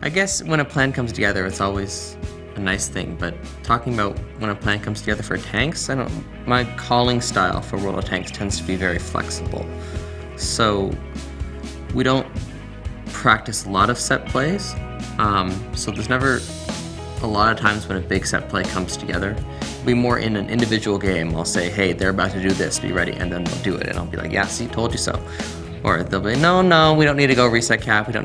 I guess when a plan comes together, it's always a nice thing, but talking about when a plan comes together for tanks, my calling style for World of Tanks tends to be very flexible. So we don't practice a lot of set plays, so there's never a lot of times when a big set play comes together. It'll be more in an individual game. I'll say, hey, they're about to do this, be ready, and then they'll do it, and I'll be like, yeah, see, told you so. Or they'll be, no, we don't need to go reset cap, and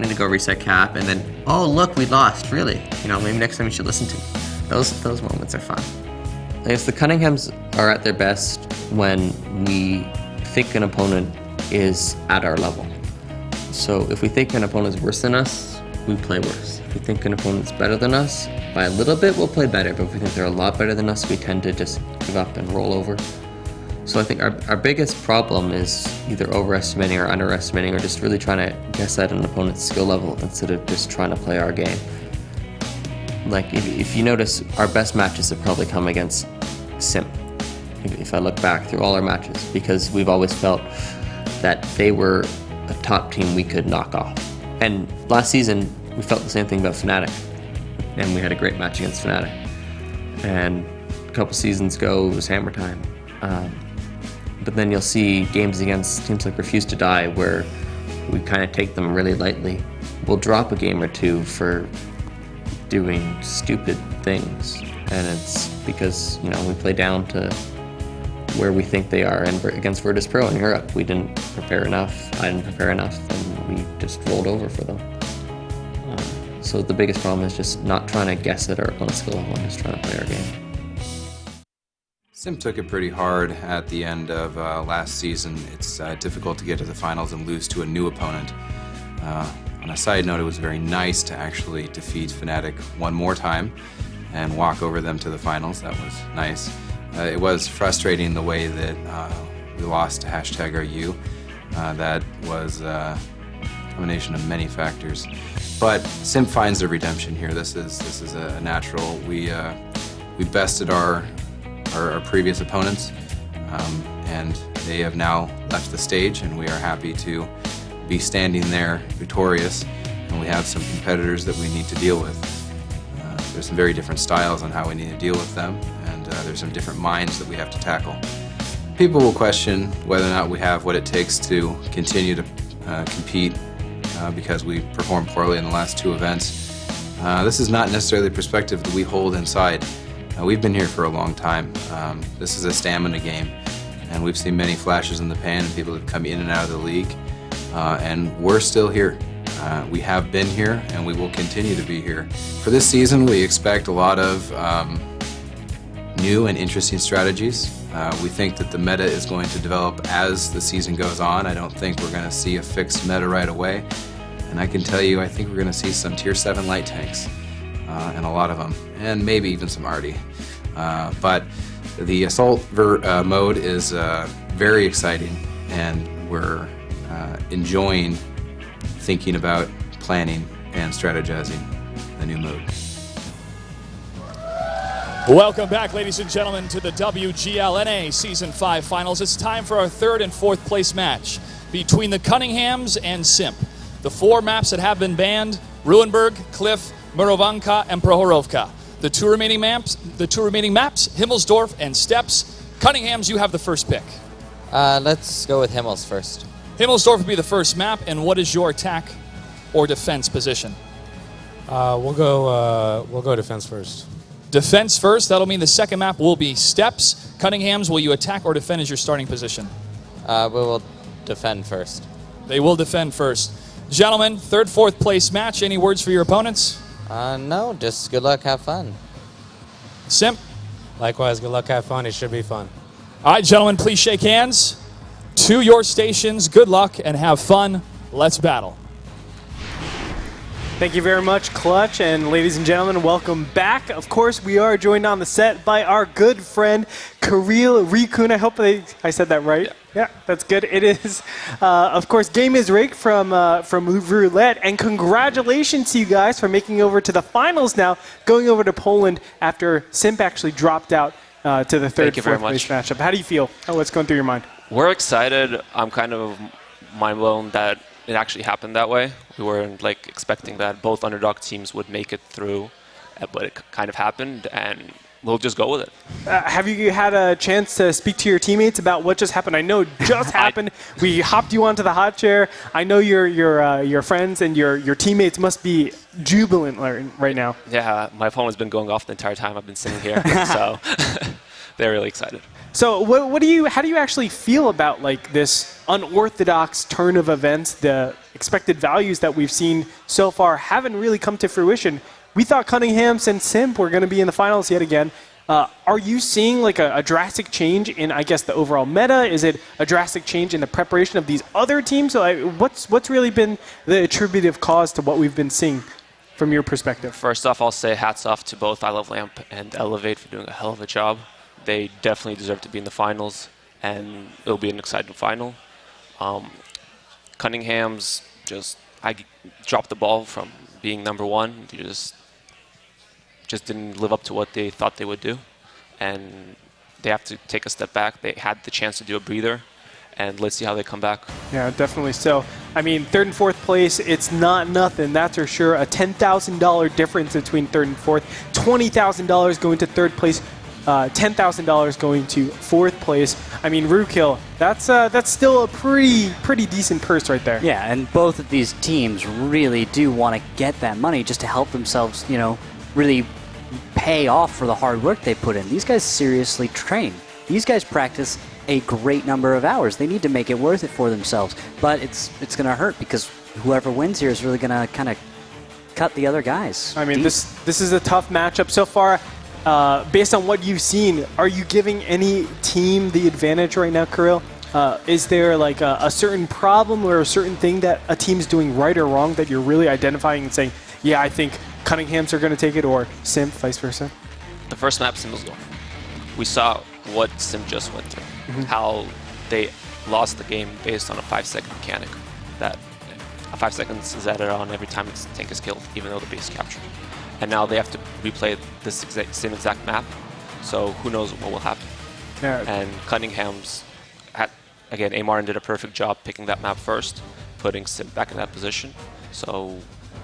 then, oh, look, we lost, really. Maybe next time you should listen to me. Those moments are fun. I guess the Cunninghams are at their best when we think an opponent is at our level. So if we think an opponent is worse than us, we play worse. If we think an opponent's better than us, by a little bit, we'll play better, but if we think they're a lot better than us, we tend to just give up and roll over. So I think our biggest problem is either overestimating or underestimating, or just really trying to guess at an opponent's skill level instead of just trying to play our game. Like, if you notice, our best matches have probably come against SIMP, if I look back through all our matches, because we've always felt that they were a top team we could knock off. And last season, we felt the same thing about Fnatic, and we had a great match against Fnatic. And a couple seasons ago, it was Hammer Time. But then you'll see games against teams like Refuse to Die where we kind of take them really lightly. We'll drop a game or two for doing stupid things, and it's because we play down to where we think they are. And against Virtus Pro in Europe, we didn't prepare enough. I didn't prepare enough, and we just rolled over for them. So the biggest problem is just not trying to guess at our opponent's skill level and just trying to play our game. SIMP took it pretty hard at the end of last season. It's difficult to get to the finals and lose to a new opponent. On a side note, it was very nice to actually defeat Fnatic one more time and walk over them to the finals. That was nice. It was frustrating the way that we lost to #RU. That was a combination of many factors. But SIMP finds their redemption here. This is a natural. We bested our previous opponents, and they have now left the stage, and we are happy to be standing there victorious, and we have some competitors that we need to deal with. There's some very different styles on how we need to deal with them, and there's some different minds that we have to tackle. People will question whether or not we have what it takes to continue to compete because we performed poorly in the last two events. This is not necessarily the perspective that we hold inside. We've been here for a long time. This is a stamina game, and we've seen many flashes in the pan, and people have come in and out of the league, and we're still here. We have been here, and we will continue to be here. For this season, we expect a lot of new and interesting strategies. We think that the meta is going to develop as the season goes on. I don't think we're going to see a fixed meta right away, and I can tell you, I think we're going to see some Tier 7 light tanks. And a lot of them, and maybe even some Arty. But the Assault mode is very exciting, and we're enjoying thinking about planning and strategizing the new mode. Welcome back, ladies and gentlemen, to the WGLNA Season 5 Finals. It's time for our third and fourth place match between the Cunninghams and SIMP. The four maps that have been banned: Ruinberg, Cliff, Murovanka, and Prohorovka. The two remaining maps, Himmelsdorf and Steps. Cunninghams, you have the first pick. Let's go with Himmels first. Himmelsdorf will be the first map, and what is your attack or defense position? We'll go defense first. Defense first. That'll mean the second map will be Steps. Cunninghams, will you attack or defend as your starting position? We will defend first. They will defend first. Gentlemen, third, fourth place match. Any words for your opponents? No, just good luck, have fun. SIMP? Likewise, good luck, have fun. It should be fun. All right, gentlemen, please shake hands. To your stations, good luck and have fun. Let's battle. Thank you very much, Clutch, and ladies and gentlemen, welcome back. Of course, we are joined on the set by our good friend, Kirill Rikun. I hope I said that right. Yeah, that's good. It is, of course, Game is Rigged from Roulette, and congratulations to you guys for making over to the finals now, going over to Poland after SIMP actually dropped out to the third, fourth place matchup. How do you feel? What's going through your mind? We're excited. I'm kind of mind blown that it actually happened that way. We weren't like expecting that both underdog teams would make it through, but it kind of happened, and we'll just go with it. Have you had a chance to speak to your teammates about what just happened? I know it just happened. We hopped you onto the hot chair. I know your friends and your teammates must be jubilant right now. Yeah, my phone has been going off the entire time I've been sitting here, so they're really excited. So how do you actually feel about like this unorthodox turn of events? The expected values that we've seen so far haven't really come to fruition. We thought Cunninghams and SIMP were going to be in the finals yet again. Are you seeing like a drastic change in, I guess, the overall meta? Is it a drastic change in the preparation of these other teams? So what's really been the attributive cause to what we've been seeing from your perspective? First off, I'll say hats off to both I Love Lamp and Elevate for doing a hell of a job. They definitely deserve to be in the finals, and it'll be an exciting final. Cunninghams I dropped the ball from being number one. They just didn't live up to what they thought they would do, and they have to take a step back. They had the chance to do a breather, and let's see how they come back. Yeah, definitely so. I mean, third and fourth place, it's not nothing, that's for sure. A $10,000 difference between third and fourth, $20,000 going to third place, $10,000 going to fourth place. I mean, Rookhill, that's still a pretty decent purse right there. Yeah, and both of these teams really do want to get that money just to help themselves, really pay off for the hard work they put in. These guys seriously train. These guys practice a great number of hours. They need to make it worth it for themselves. But it's going to hurt because whoever wins here is really going to kind of cut the other guys. I mean, this is a tough matchup so far. Based on what you've seen, are you giving any team the advantage right now, Kirill? Is there like a certain problem or a certain thing that a team's doing right or wrong that you're really identifying and saying, yeah, I think Cunninghams are going to take it, or SIMP, vice versa? The first map, Simmelsdorf. We saw what SIMP just went through, how they lost the game based on a 5-second mechanic. That 5 seconds is added on every time its tank is killed, even though the base is captured. And now they have to replay this same exact map, so who knows what will happen. Yeah. And Cunningham's, again, Amar did a perfect job picking that map first, putting SIMP back in that position, so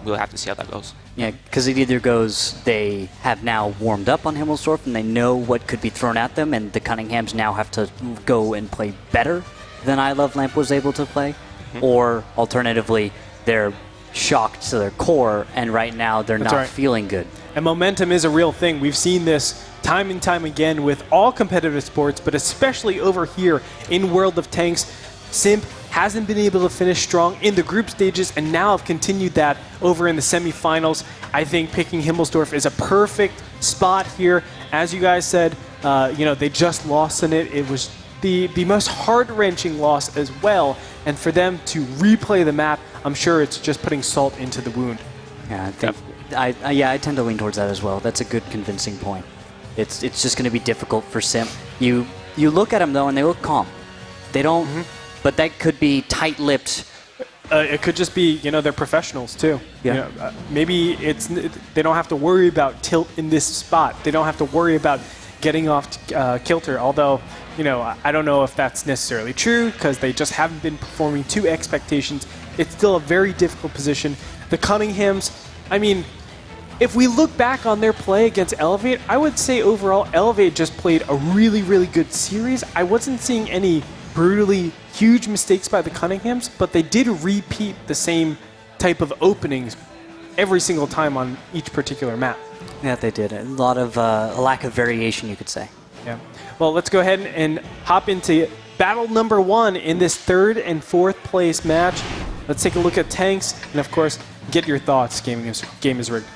we'll have to see how that goes. Yeah, because it either goes they have now warmed up on Himmelsdorf and they know what could be thrown at them, and the Cunninghams now have to go and play better than I Love Lamp was able to play, or alternatively, they're shocked to their core, and right now they're not feeling good. And momentum is a real thing. We've seen this time and time again with all competitive sports, but especially over here in World of Tanks. SIMP hasn't been able to finish strong in the group stages, and now have continued that over in the semifinals. I think picking Himmelsdorf is a perfect spot here. As you guys said, they just lost in it. It was the most heart-wrenching loss as well, and for them to replay the map, I'm sure it's just putting salt into the wound. Yeah, I think I tend to lean towards that as well. That's a good convincing point. It's just going to be difficult for SIMP. You look at them though, and they look calm. They don't, but that could be tight-lipped. It could just be, they're professionals too. Yeah. Maybe they don't have to worry about tilt in this spot. They don't have to worry about getting off kilter. Although, I don't know if that's necessarily true because they just haven't been performing to expectations. It's still a very difficult position. The Cunninghams, I mean, if we look back on their play against Elevate, I would say overall Elevate just played a really, really good series. I wasn't seeing any brutally huge mistakes by the Cunninghams, but they did repeat the same type of openings every single time on each particular map. Yeah, they did. A lot of a lack of variation, you could say. Yeah. Well, let's go ahead and hop into battle number 1 in this third and fourth place match. Let's take a look at tanks, and of course, get your thoughts. Game is rigged.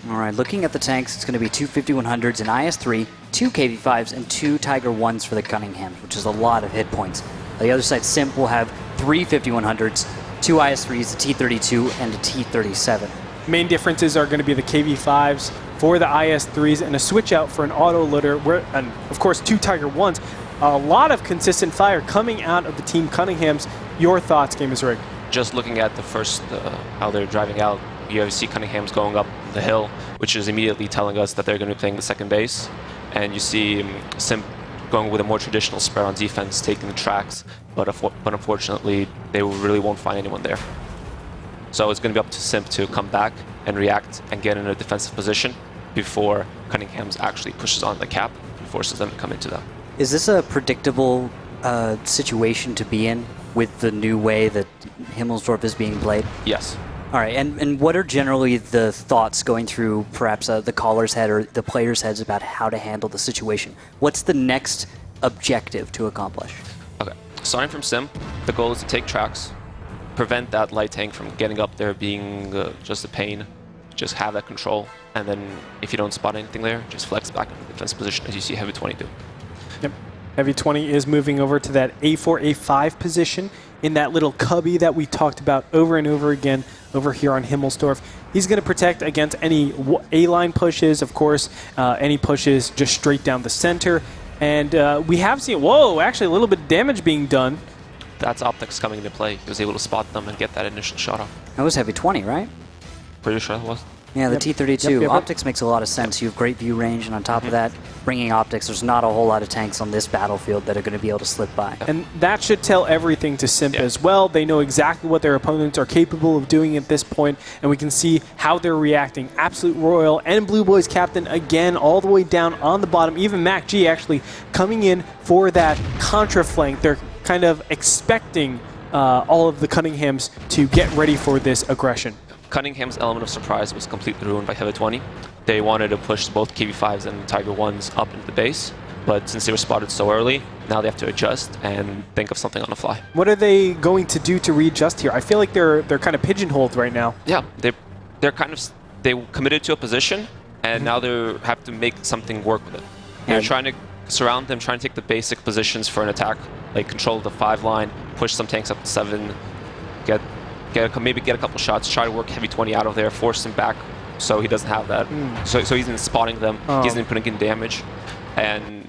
All right, looking at the tanks, it's going to be 2 5100s in IS-3, 2 KV-5s, and 2 Tiger 1s for the Cunninghams, which is a lot of hit points. On the other side, SIMP will have 3 5100s, 2 IS-3s, a T-32, and a T-37. Main differences are going to be the KV-5s for the IS-3s and a switch out for an auto loader, and of course 2 Tiger 1s. A lot of consistent fire coming out of the Team Cunninghams. Your thoughts, Game is rigged. Just looking at the first, how they're driving out, you see Cunningham's going up the hill, which is immediately telling us that they're going to be playing the second base. And you see SIMP going with a more traditional spread on defense, taking the tracks, but unfortunately, they really won't find anyone there. So it's going to be up to SIMP to come back and react and get in a defensive position before Cunninghams actually pushes on the cap and forces them to come into them. Is this a predictable situation to be in with the new way that Himmelsdorf is being played? Yes. All right, and what are generally the thoughts going through perhaps the caller's head or the players' heads about how to handle the situation? What's the next objective to accomplish? Okay, starting from SIMP, the goal is to take tracks, prevent that light tank from getting up there, being just a pain, just have that control, and then if you don't spot anything there, just flex back into the defense position as you see Heavy 20 do. Yep. Heavy 20 is moving over to that A4, A5 position in that little cubby that we talked about over and over again over here on Himmelsdorf. He's going to protect against any A-line pushes, of course, any pushes just straight down the center. And we have seen, whoa, actually a little bit of damage being done. That's Optics coming into play. He was able to spot them and get that initial shot off. That was Heavy 20, right? Pretty sure that was. Yeah, the Yep. T-32. Yep. Optics makes a lot of sense. You have great view range, and on top of that, bringing optics, there's not a whole lot of tanks on this battlefield that are going to be able to slip by. And that should tell everything to SIMP as well. They know exactly what their opponents are capable of doing at this point, and we can see how they're reacting. Absolute Royal and Blue Boys captain again all the way down on the bottom. Even Mac G actually coming in for that contra flank. They're kind of expecting all of the Cunninghams to get ready for this aggression. Cunningham's element of surprise was completely ruined by Heavy 20. They wanted to push both KV5s and Tiger 1s up into the base, but since they were spotted so early, now they have to adjust and think of something on the fly. What are they going to do to readjust here? I feel like they're kind of pigeonholed right now. Yeah, they committed to a position, and now they have to make something work with it. They're trying to surround them, trying to take the basic positions for an attack, like control the 5 line, push some tanks up to 7, maybe get a couple shots, try to work Heavy 20 out of there, force him back so he doesn't have that. So he's in spotting them, he's in putting in damage. And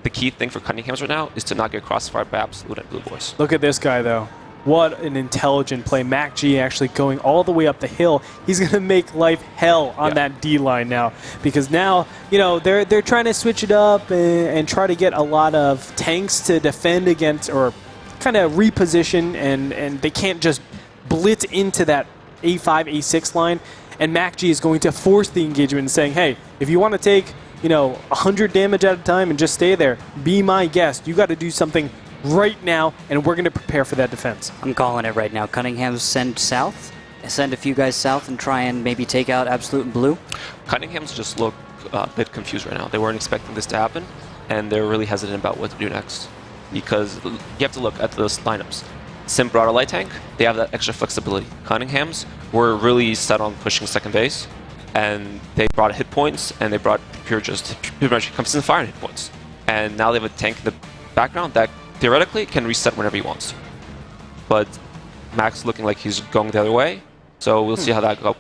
the key thing for Cunninghams right now is to not get crossfired by Absolute and Blue Boys. Look at this guy, though. What an intelligent play. Mac G actually going all the way up the hill. He's going to make life hell on that D line now, because now, you know, they're trying to switch it up and try to get a lot of tanks to defend against or kind of reposition, and they can't just blitz into that A5, A6 line. And Mac G is going to force the engagement and saying, hey, if you want to take, 100 damage at a time and just stay there, be my guest. You got to do something right now, and we're going to prepare for that defense. I'm calling it right now. Cunningham send south, send a few guys south and try and maybe take out Absolute and Blue. Cunningham's just look a bit confused right now. They weren't expecting this to happen, and they're really hesitant about what to do next. Because you have to look at those lineups. SIMP brought a light tank, they have that extra flexibility. Cunninghams were really set on pushing second base, and they brought hit points, and they brought pure much comes in fire and hit points. And now they have a tank in the background that theoretically can reset whenever he wants to. But Mac's looking like he's going the other way, so we'll see how that works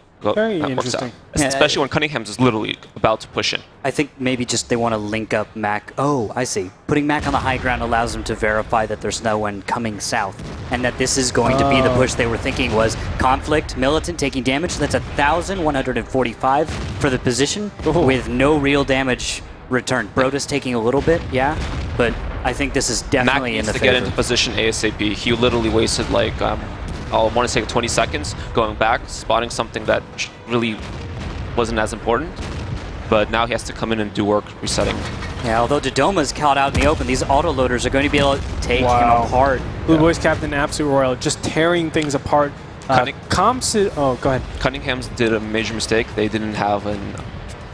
out. Especially when Cunninghams is literally about to push in. I think maybe just they want to link up Mac. Oh, I see. Putting Mac on the high ground allows them to verify that there's no one coming south, and that this is going to be the push they were thinking was Conflict, Militant taking damage. That's 1,145 for the position with no real damage returned. Brotus taking a little bit, yeah, but I think this is definitely in the favor. Mac needs to get into position ASAP. He literally wasted like I want to say 20 seconds going back, spotting something that really wasn't as important. But now he has to come in and do work resetting. Yeah, although Dodoma's caught out in the open, these autoloaders are going to be able to take him apart. Blue Boys captain Absolute Royal just tearing things apart. Go ahead. Cunninghams did a major mistake. They didn't have an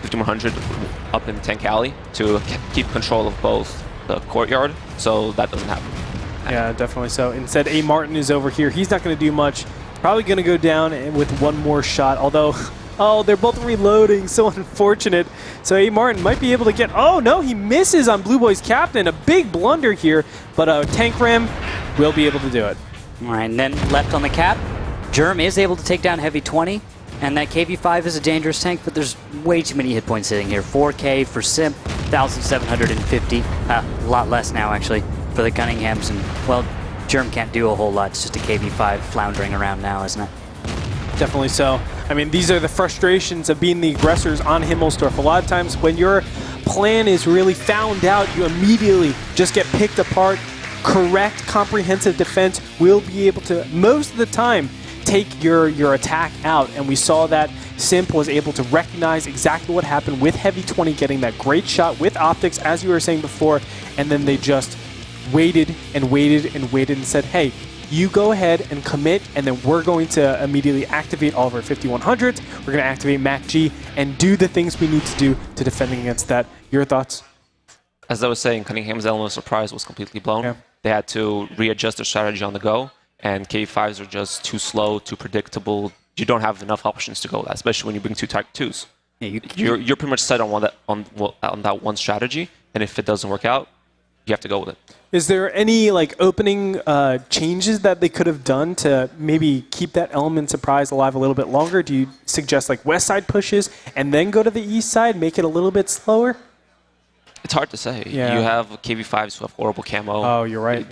5100 up in Tank Alley to keep control of both the courtyard, so that doesn't happen. Yeah, definitely so. Instead, A. Martin is over here. He's not going to do much. Probably going to go down with one more shot, although, they're both reloading. So unfortunate. So A. Martin might be able to get, no, he misses on Blue Boys captain. A big blunder here, but Tank Ram will be able to do it. All right, and then left on the cap, Germ is able to take down Heavy 20, and that KV5 is a dangerous tank, but there's way too many hit points sitting here. 4K for SIMP, 1,750, a lot less now, actually, for the Cunninghams, and well, Germ can't do a whole lot. It's just a KV5 floundering around now, isn't it? Definitely so. I mean, these are the frustrations of being the aggressors on Himmelsdorf. A lot of times when your plan is really found out, you immediately just get picked apart. Correct, comprehensive defense will be able to, most of the time, take your attack out. And we saw that SIMP was able to recognize exactly what happened with Heavy 20 getting that great shot with optics, as you were saying before, and then they just waited and waited and waited and said, hey, you go ahead and commit, and then we're going to immediately activate all of our 5100s. We're going to activate Mac G and do the things we need to do to defending against that. Your thoughts? As I was saying, Cunningham's element of surprise was completely blown. Yeah. They had to readjust their strategy on the go, and K5s are just too slow, too predictable. You don't have enough options to go with that, especially when you bring two Type 2s. Yeah, You're pretty much set on that one strategy, and if it doesn't work out, you have to go with it. Is there any opening changes that they could have done to maybe keep that element surprise alive a little bit longer? Do you suggest west side pushes and then go to the east side, make it a little bit slower? It's hard to say. Yeah. You have KV5s who have horrible camo. Oh, you're right.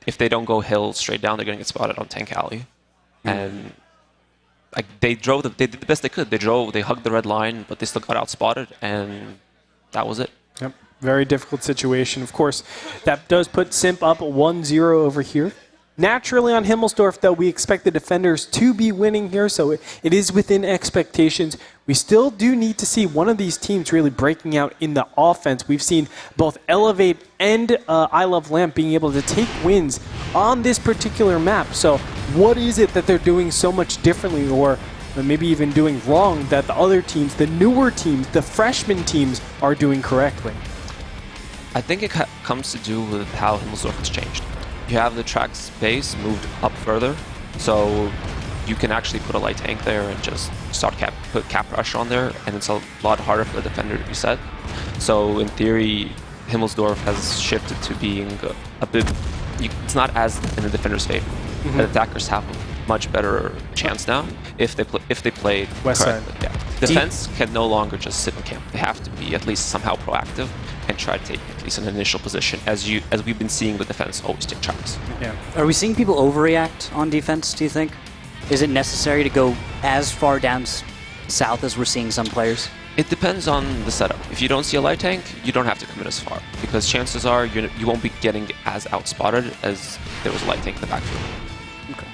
If they don't go hill straight down, they're going to get spotted on Tank Alley. And they did the best they could. They hugged the red line, but they still got outspotted, and that was it. Yep. Very difficult situation. Of course, that does put SIMP up 1-0 over here. Naturally on Himmelsdorf, though, we expect the defenders to be winning here, so it is within expectations. We still do need to see one of these teams really breaking out in the offense. We've seen both Elevate and I Love Lamp being able to take wins on this particular map. So what is it that they're doing so much differently, or maybe even doing wrong, that the other teams, the newer teams, the freshman teams, are doing correctly? I think it comes to do with how Himmelsdorf has changed. You have the track's base moved up further, so you can actually put a light tank there and just start put cap pressure on there, and it's a lot harder for the defender to reset. So in theory, Himmelsdorf has shifted to being a bit. It's not as in the defender's favor. The attackers have a much better chance now if they play West correctly. side. Yeah. Defense can no longer just sit in camp. They have to be at least somehow proactive and try to take at least an initial position, as we've been seeing the defense always take tracks. Yeah. Are we seeing people overreact on defense, do you think? Is it necessary to go as far down south as we're seeing some players? It depends on the setup. If you don't see a light tank, you don't have to commit as far, because chances are you won't be getting as outspotted as there was a light tank in the backfield. Okay.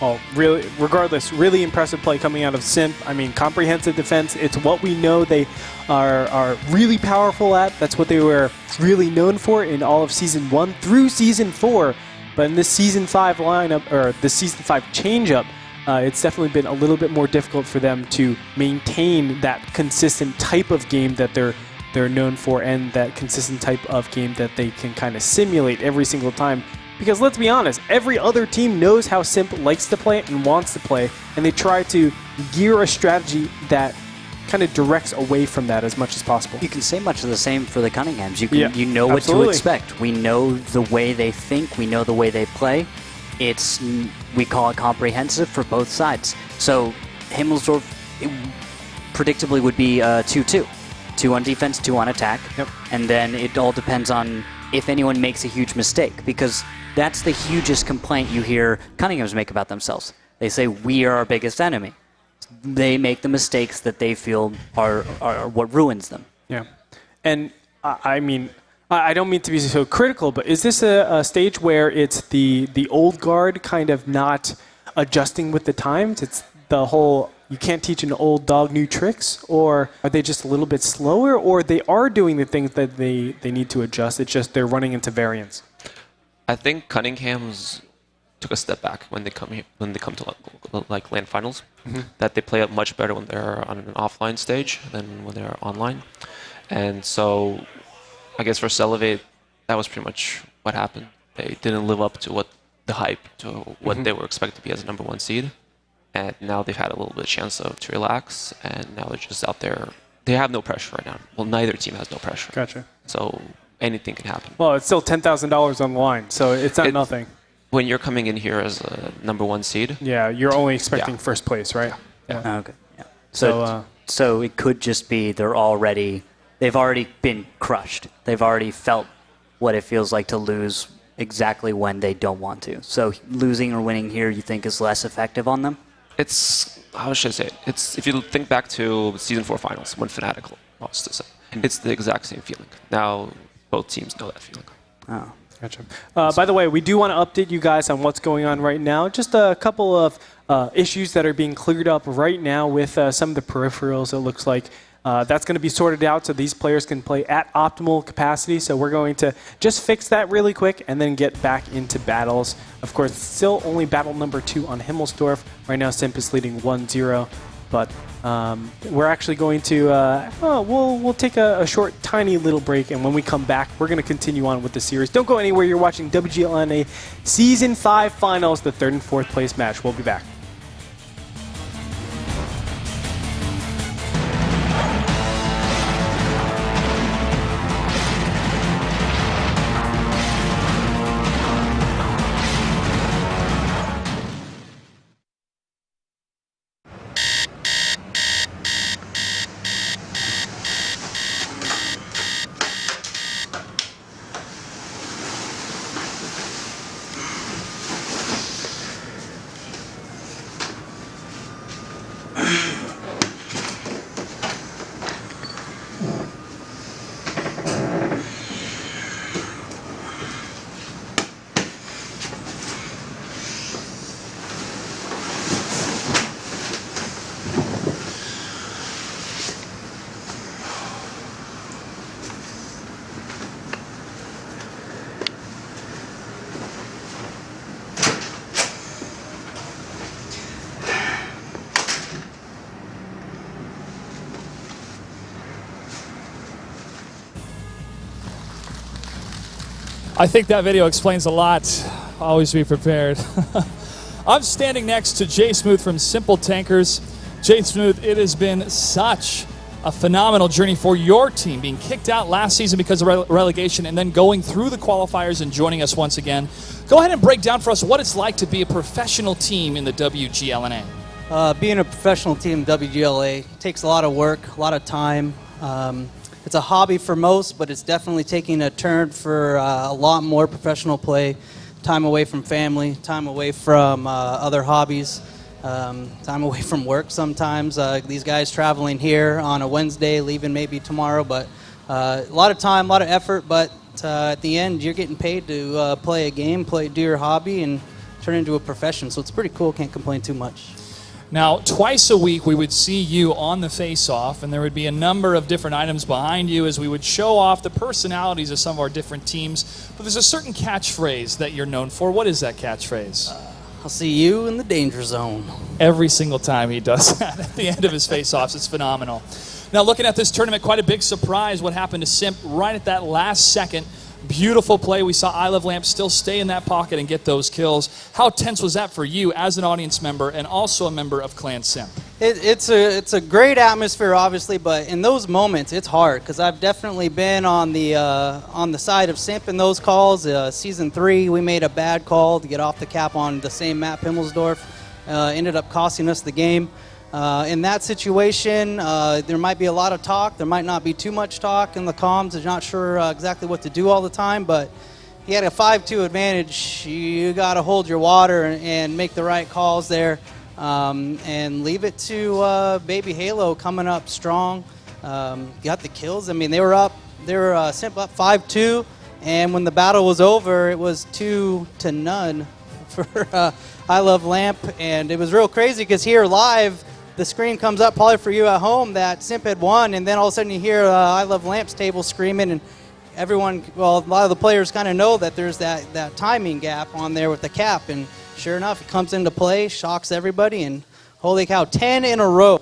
Well, really, regardless, really impressive play coming out of SIMP. I mean, comprehensive defense, it's what we know they are really powerful at. That's what they were really known for in all of Season 1 through Season 4. But in this Season 5 lineup, or the Season 5 change-up, it's definitely been a little bit more difficult for them to maintain that consistent type of game that they're known for, and that consistent type of game that they can kind of simulate every single time. Because let's be honest, every other team knows how SIMP likes to play and wants to play, and they try to gear a strategy that kind of directs away from that as much as possible. You can say much of the same for the Cunninghams. You know what absolutely. to expect. We know the way they think. We know the way they play. We call it comprehensive for both sides. So Himmelsdorf predictably would be 2-2. 2 on defense, 2 on attack. Yep. And then it all depends on if anyone makes a huge mistake, because that's the hugest complaint you hear Cunninghams make about themselves. They say, we are our biggest enemy. They make the mistakes that they feel are what ruins them. Yeah. And I mean, I don't mean to be so critical, but is this a stage where it's the old guard kind of not adjusting with the times? It's the whole, you can't teach an old dog new tricks? Or are they just a little bit slower? Or they are doing the things that they need to adjust, it's just they're running into variance? I think Cunninghams took a step back when they come to LAN finals. That they play it much better when they're on an offline stage than when they're online. And so I guess for Elevate, that was pretty much what happened. They didn't live up to what the hype, to what they were expected to be as a #1 seed. And now they've had a little bit of chance to relax, and now they're just out there. They have no pressure right now. Well, neither team has no pressure. Gotcha. So anything can happen. Well, it's still $10,000 on the line, so it's not nothing. When you're coming in here as a #1 seed. Yeah, you're only expecting first place, right? Yeah. Okay. Yeah. So it could just be they've already been crushed. They've already felt what it feels like to lose exactly when they don't want to. So losing or winning here, you think, is less effective on them? It's, how should I say it? It's, if you think back to Season 4 finals when Fnatic lost to SIMP, it's the exact same feeling. Now both teams know that feeling. Oh. Gotcha. By the way, we do want to update you guys on what's going on right now. Just a couple of issues that are being cleared up right now with some of the peripherals. It looks like that's going to be sorted out so these players can play at optimal capacity. So we're going to just fix that really quick and then get back into battles. Of course, still only battle number 2 on Himmelsdorf. Right now, SIMP is leading 1-0. But we're actually going to, we'll take a short, tiny little break, and when we come back, we're going to continue on with the series. Don't go anywhere. You're watching WGLNA Season 5 Finals, the 3rd and 4th place match. We'll be back. I think that video explains a lot. Always be prepared. I'm standing next to Jay Smooth from Simple Tankers. Jay Smooth, it has been such a phenomenal journey for your team, being kicked out last season because of relegation and then going through the qualifiers and joining us once again. Go ahead and break down for us what it's like to be a professional team in the WGLNA. Being a professional team in WGLA takes a lot of work, a lot of time. It's a hobby for most, but it's definitely taking a turn for a lot more professional play, time away from family, time away from other hobbies, time away from work sometimes. These guys traveling here on a Wednesday, leaving maybe tomorrow, but a lot of time, a lot of effort, but at the end, you're getting paid to play a game, do your hobby, and turn it into a profession. So it's pretty cool, can't complain too much. Now, twice a week, we would see you on the face-off, and there would be a number of different items behind you as we would show off the personalities of some of our different teams. But there's a certain catchphrase that you're known for. What is that catchphrase? I'll see you in the danger zone. Every single time he does that at the end of his face-offs. It's phenomenal. Now, looking at this tournament, quite a big surprise what happened to SIMP right at that last second. Beautiful play. We saw I Love Lamp still stay in that pocket and get those kills. How tense was that for you as an audience member and also a member of Clan SIMP? It's a great atmosphere, obviously, but in those moments, it's hard because I've definitely been on the side of SIMP in those calls. Season 3, we made a bad call to get off the cap on the same map, Himmelsdorf. Ended up costing us the game. In that situation, there might be a lot of talk. There might not be too much talk in the comms. They're not sure exactly what to do all the time, but he had a 5-2 advantage. You got to hold your water and make the right calls there, and leave it to Baby Halo coming up strong. Got the kills. I mean, they were SIMP up 5-2, and when the battle was over, it was 2-0 for I Love Lamp, and it was real crazy because here live, the screen comes up probably for you at home that SIMP had won, and then all of a sudden you hear I Love Lamp's table screaming, and everyone, well, a lot of the players kind of know that there's that timing gap on there with the cap, and sure enough, it comes into play, shocks everybody, and holy cow, 10 in a row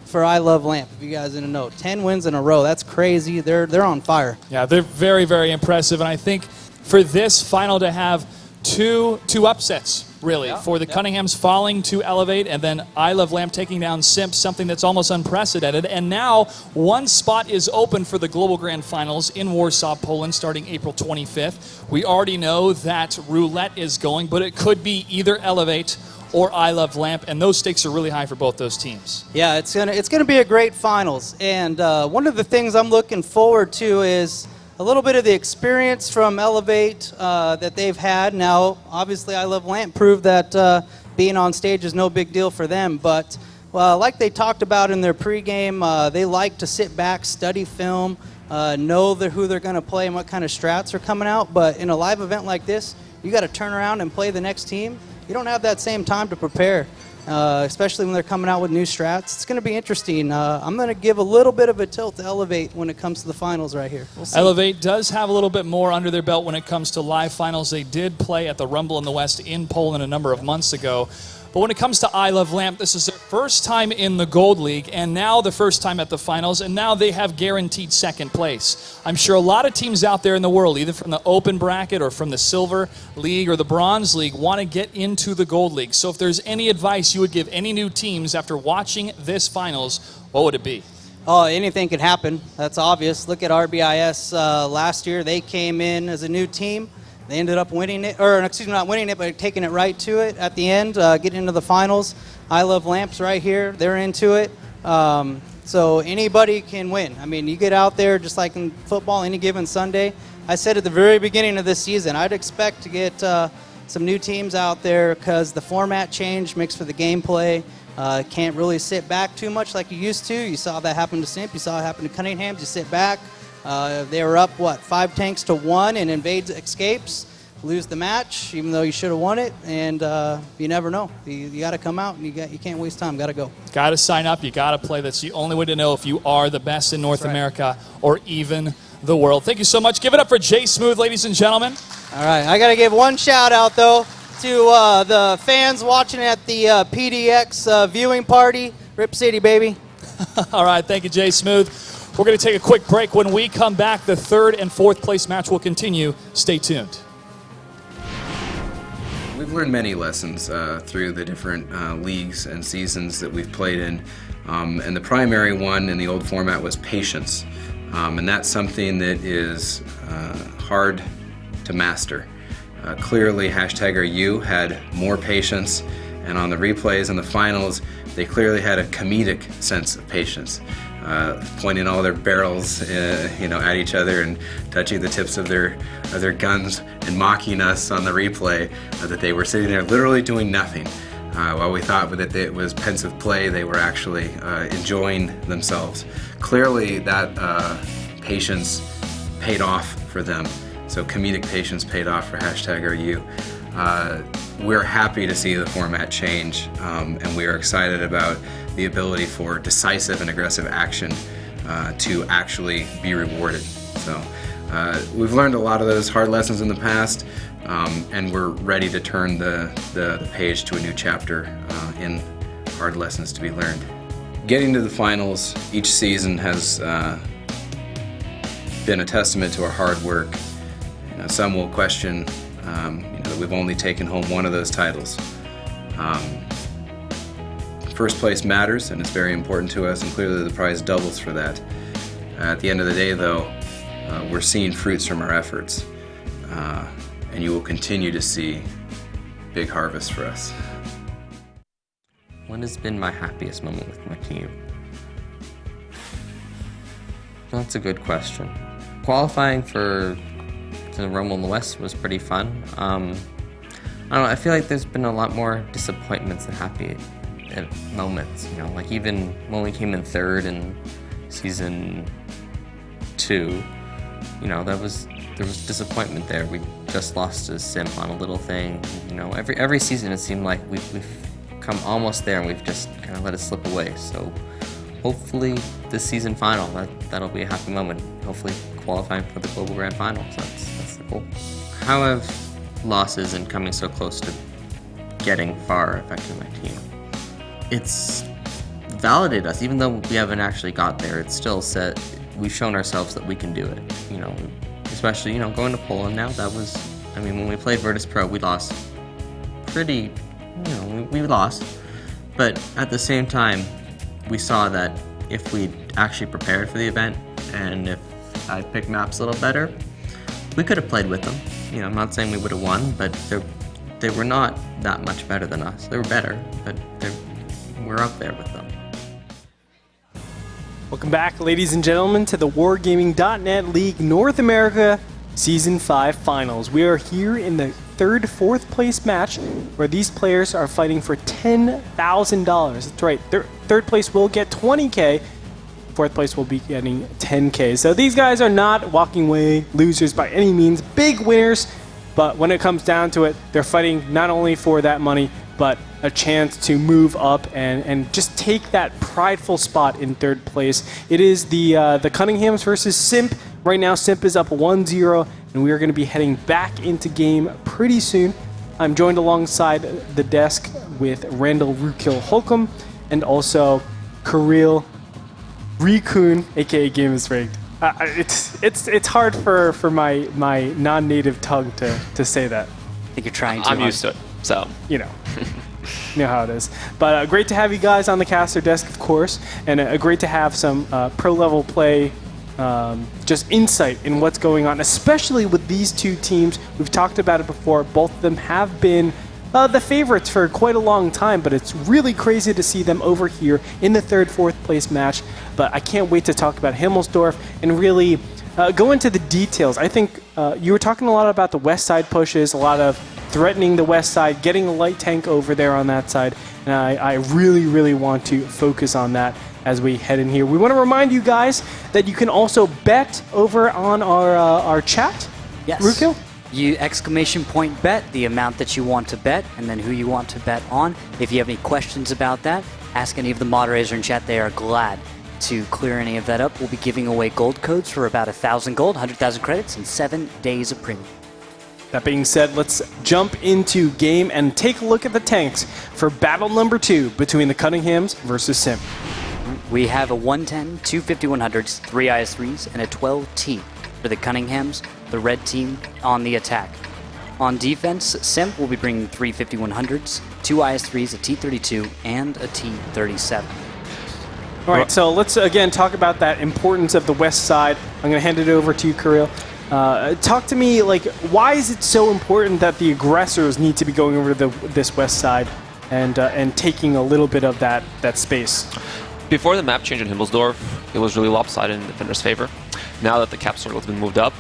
for I Love Lamp, if you guys didn't know. 10 wins in a row. That's crazy. They're on fire. Yeah, they're very, very impressive, and I think for this final to have two upsets, really, for the Cunninghams falling to Elevate and then I Love Lamp taking down SIMP, something that's almost unprecedented. And now one spot is open for the Global Grand Finals in Warsaw, Poland, starting April 25th. We already know that roulette is going, but it could be either Elevate or I Love Lamp, and those stakes are really high for both those teams. Yeah, it's gonna be a great finals. And one of the things I'm looking forward to is a little bit of the experience from Elevate that they've had. Now, obviously, I Love Lamp proved that being on stage is no big deal for them. But like they talked about in their pregame, they like to sit back, study film, know who they're going to play and what kind of strats are coming out. But in a live event like this, you got to turn around and play the next team. You don't have that same time to prepare, especially when they're coming out with new strats. It's going to be interesting. I'm going to give a little bit of a tilt to Elevate when it comes to the finals right here. We'll see. Elevate does have a little bit more under their belt when it comes to live finals. They did play at the Rumble in the West in Poland a number of months ago. But when it comes to I Love Lamp, this is their first time in the Gold League, and now the first time at the finals, and now they have guaranteed second place. I'm sure a lot of teams out there in the world, either from the open bracket or from the Silver League or the Bronze League, want to get into the Gold League. So if there's any advice you would give any new teams after watching this finals, what would it be? Oh, anything could happen. That's obvious. Look at RBIS last year. They came in as a new team. They ended up winning it, or excuse me, not winning it, but taking it right to it at the end, getting into the finals. I Love Lamps right here. They're into it. So anybody can win. I mean, you get out there just like in football any given Sunday. I said at the very beginning of this season, I'd expect to get some new teams out there because the format change makes for the gameplay. Can't really sit back too much like you used to. You saw that happen to SIMP. You saw it happen to Cunninghams. You sit back. They were up, 5 tanks to 1 and invades escapes, lose the match, even though you should have won it, and you never know. You got to come out, and you can't waste time. Got to go. Got to sign up. You got to play. That's the only way to know if you are the best in North America or even the world. Thank you so much. Give it up for Jay Smooth, ladies and gentlemen. All right, I got to give one shout out though to the fans watching at the PDX viewing party. Rip City, baby. All right, thank you, Jay Smooth. We're going to take a quick break. When we come back, the 3rd and 4th place match will continue. Stay tuned. We've learned many lessons through the different leagues and seasons that we've played in. And the primary one in the old format was patience. And that's something that is hard to master. Clearly, #RU had more patience, and on the replays and the finals, they clearly had a comedic sense of patience. Pointing all their barrels, at each other and touching the tips of their guns and mocking us on the replay that they were sitting there literally doing nothing. While we thought that it was pensive play, they were actually enjoying themselves. Clearly, that patience paid off for them. So comedic patience paid off for #RU. We're happy to see the format change, and we are excited about the ability for decisive and aggressive action to actually be rewarded. So we've learned a lot of those hard lessons in the past, and we're ready to turn the page to a new chapter in hard lessons to be learned. Getting to the finals each season has been a testament to our hard work. Some will question that we've only taken home one of those titles. First place matters, and it's very important to us, and clearly the prize doubles for that. At the end of the day, though, we're seeing fruits from our efforts, and you will continue to see big harvests for us. What has been my happiest moment with my team? That's a good question. Qualifying for the Rumble in the West was pretty fun. I don't know, I feel like there's been a lot more disappointments than happy moments, like even when we came in 3rd in season 2, there was disappointment there. We just lost to SIMP on a little thing. Every season it seemed like we've come almost there and we've just kind of let it slip away. So hopefully this season final, that'll be a happy moment. Hopefully qualifying for the Global Grand Finals. That's the goal. How have losses and coming so close to getting far affected my team? It's validated us, even though we haven't actually got there. It's still said we've shown ourselves that we can do it. Especially going to Poland now. That was, when we played Virtus Pro, we lost pretty. We lost, but at the same time, we saw that if we actually prepared for the event and if I picked maps a little better, we could have played with them. I'm not saying we would have won, but they were not that much better than us. They were better, but we're up there with them. Welcome back, ladies and gentlemen, to the Wargaming.net League North America Season 5 Finals. We are here in the third, fourth place match where these players are fighting for $10,000. That's right. Third place will get $20K. Fourth place will be getting $10K. So these guys are not walking away losers by any means. Big winners. But when it comes down to it, they're fighting not only for that money, but a chance to move up and just take that prideful spot in third place. It is the Cunninghams versus SIMP. Right now, SIMP is up 1-0, and we are going to be heading back into game pretty soon. I'm joined alongside the desk with Randall Rukil Holcomb and also Kirill Rikun, aka Game is Rigged. It's hard for my non-native tongue to say that. I think you're trying to. I'm used to it, so. You know. You know how it is. But great to have you guys on the caster desk, of course, and great to have some pro-level play, just insight in what's going on, especially with these two teams. We've talked about it before. Both of them have been the favorites for quite a long time, but it's really crazy to see them over here in the third, fourth place match. But I can't wait to talk about Himmelsdorf and really go into the details. I think you were talking a lot about the west side pushes, a lot of threatening the west side, getting a light tank over there on that side, and I really, really want to focus on that as we head in here. We want to remind you guys that you can also bet over on our chat. Yes. Rukil? You ! Bet, the amount that you want to bet, and then who you want to bet on. If you have any questions about that, ask any of the moderators in chat. They are glad to clear any of that up. We'll be giving away gold codes for about 1,000 gold, 100,000 credits, and 7 days of premium. That being said, let's jump into game and take a look at the tanks for battle number 2 between the Cunninghams versus SIMP. We have a 110, 2 5100s, 3 IS3s, and a 12T for the Cunninghams, the red team, on the attack. On defense, SIMP will be bringing 3 5100s, 2 IS3s, a T32, and a T37. All right, so let's again talk about that importance of the west side. I'm going to hand it over to you, Kirill. Talk to me, like, why is it so important that the aggressors need to be going over to this west side and taking a little bit of that space? Before the map change in Himmelsdorf, it was really lopsided in the defender's favor. Now that the cap circle has been moved up,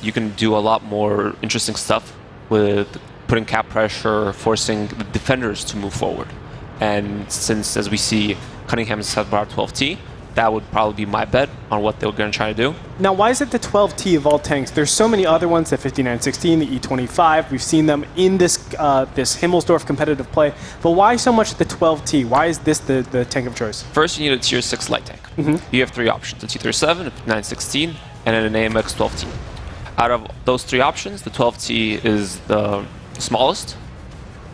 you can do a lot more interesting stuff with putting cap pressure, forcing the defenders to move forward. And since, as we see, Cunninghams have brought 12T, that would probably be my bet on what they're going to try to do. Now, why is it the 12T of all tanks? There's so many other ones, the 5916, the E25. We've seen them in this Himmelsdorf competitive play. But why so much the 12T? Why is this the tank of choice? First, you need a tier 6 light tank. You have 3 options, a T37, a 5916, and an AMX 12T. Out of those 3 options, the 12T is the smallest.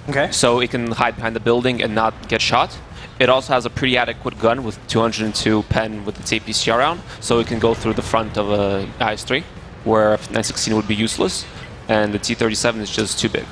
Okay. So it can hide behind the building and not get shot. It also has a pretty adequate gun with 202 pen with its APCR round, so it can go through the front of a IS-3, where 916 would be useless, and the T-37 is just too big.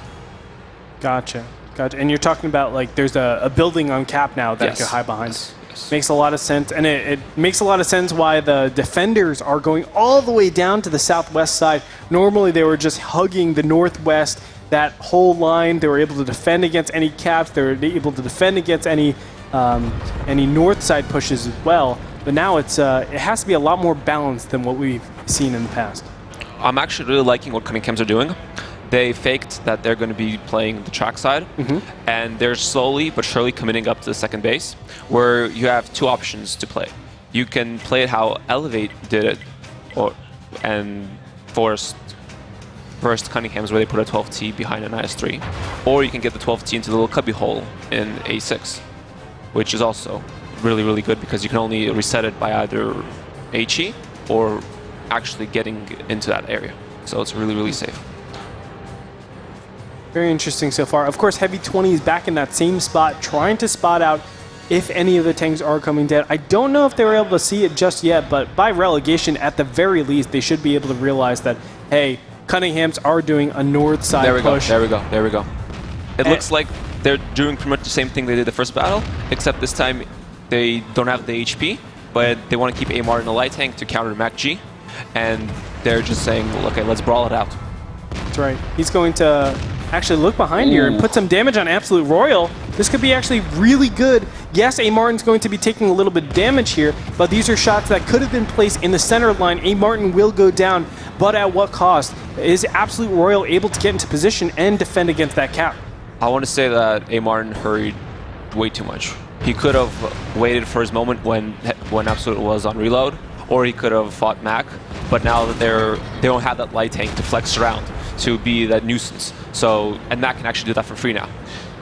Gotcha. And you're talking about, like, there's a building on cap now that it can hide behind. Yes. Makes a lot of sense, and it makes a lot of sense why the defenders are going all the way down to the southwest side. Normally they were just hugging the northwest, that whole line. They were able to defend against any caps. They were able to defend against any north side pushes as well. But now it has to be a lot more balanced than what we've seen in the past. I'm actually really liking what Cunninghams are doing. They faked that they're going to be playing the track side, and they're slowly but surely committing up to the second base, where you have 2 options to play. You can play it how Elevate did it, and forced Cunninghams, where they put a 12T behind an IS-3, or you can get the 12T into the little cubby hole in A6, which is also really, really good because you can only reset it by either HE or actually getting into that area. So it's really, really safe. Very interesting so far. Of course, Heavy 20 is back in that same spot, trying to spot out if any of the tanks are coming down. I don't know if they were able to see it just yet, but by relegation, at the very least, they should be able to realize that, hey, Cunninghams are doing a north side push. There we go. It looks like they're doing pretty much the same thing they did the first battle, except this time they don't have the HP, but they want to keep AMR in the light tank to counter MAC-G, and they're just saying, well, okay, let's brawl it out. That's right. He's going to actually look behind here and put some damage on Absolute Royal. This could be actually really good Yes, A. Martin's going to be taking a little bit of damage here, but these are shots that could have been placed in the center line. A. Martin will go down, but at what cost? Is Absolute Royal able to get into position and defend against that cap? I want to say that A. Martin hurried way too much. He could have waited for his moment when Absolute was on reload, or he could have fought Mac. But now that they don't have that light tank to flex around to be that nuisance. So, and Mac can actually do that for free now.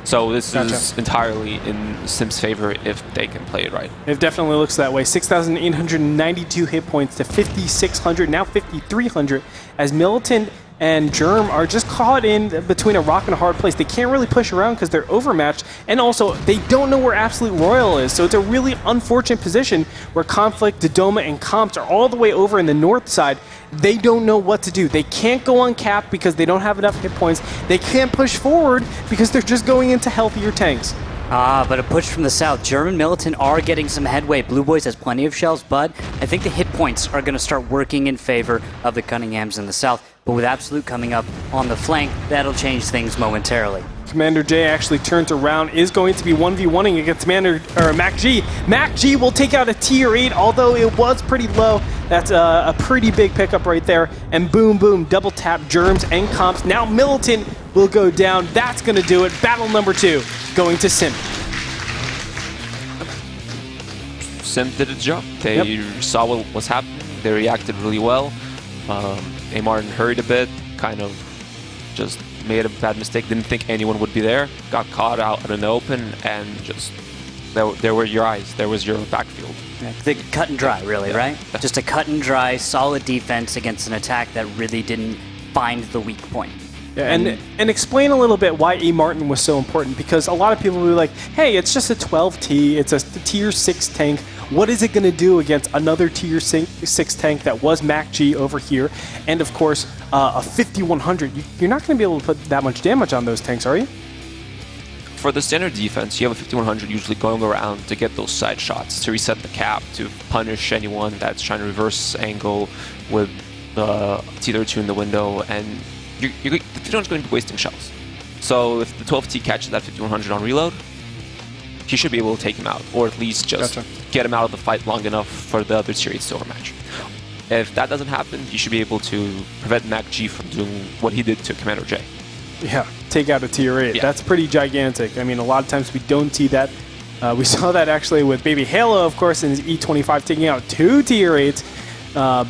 So this is entirely in Simp's favor if they can play it right. It definitely looks that way. 6,892 hit points to 5,600, now 5,300, as Militant and Germ are just caught in between a rock and a hard place. They can't really push around because they're overmatched, and also they don't know where Absolute Royal is, so it's a really unfortunate position where Conflict, Dodoma, and Comps are all the way over in the north side. They don't know what to do. They can't go on cap because they don't have enough hit points. They can't push forward because they're just going into healthier tanks. But a push from the south. German Militant are getting some headway. Blue Boys has plenty of shells, but I think the hit points are going to start working in favor of the Cunninghams in the south. But with Absolute coming up on the flank, that'll change things momentarily. Commander J actually turns around, is going to be 1v1ing against Mac G. Mac G will take out a tier 8, although it was pretty low. That's a pretty big pickup right there. And boom, boom, double tap Germs and Comps. Now Militant will go down. That's going to do it. Battle number 2 going to Simp. Simp did its job. They saw what was happening. They reacted really well. A. Martin hurried a bit, kind of just made a bad mistake, didn't think anyone would be there, got caught out in the open, and just, there were your eyes, there was your backfield. Yeah, the cut and dry, really, right? Just a cut and dry, solid defense against an attack that really didn't find the weak point. Yeah, and explain a little bit why E. Martin was so important, because a lot of people will be like, hey, it's just a 12T, it's a tier 6 tank. What is it going to do against another tier 6 tank that was Mac G over here? And of course, a 5100. You're not going to be able to put that much damage on those tanks, are you? For the standard defense, you have a 5100 usually going around to get those side shots, to reset the cap, to punish anyone that's trying to reverse angle with the T-32 in the window, and the 5100 is going to be wasting shells. So if the 12T catches that 5100 on reload, he should be able to take him out, or at least just get him out of the fight long enough for the other tier 8s to overmatch. If that doesn't happen, he should be able to prevent Mac G from doing what he did to Commander J. Yeah, take out a tier 8. Yeah. That's pretty gigantic. I mean, a lot of times we don't see that. We saw that actually with Baby Halo, of course, in his E25, taking out 2 tier 8s.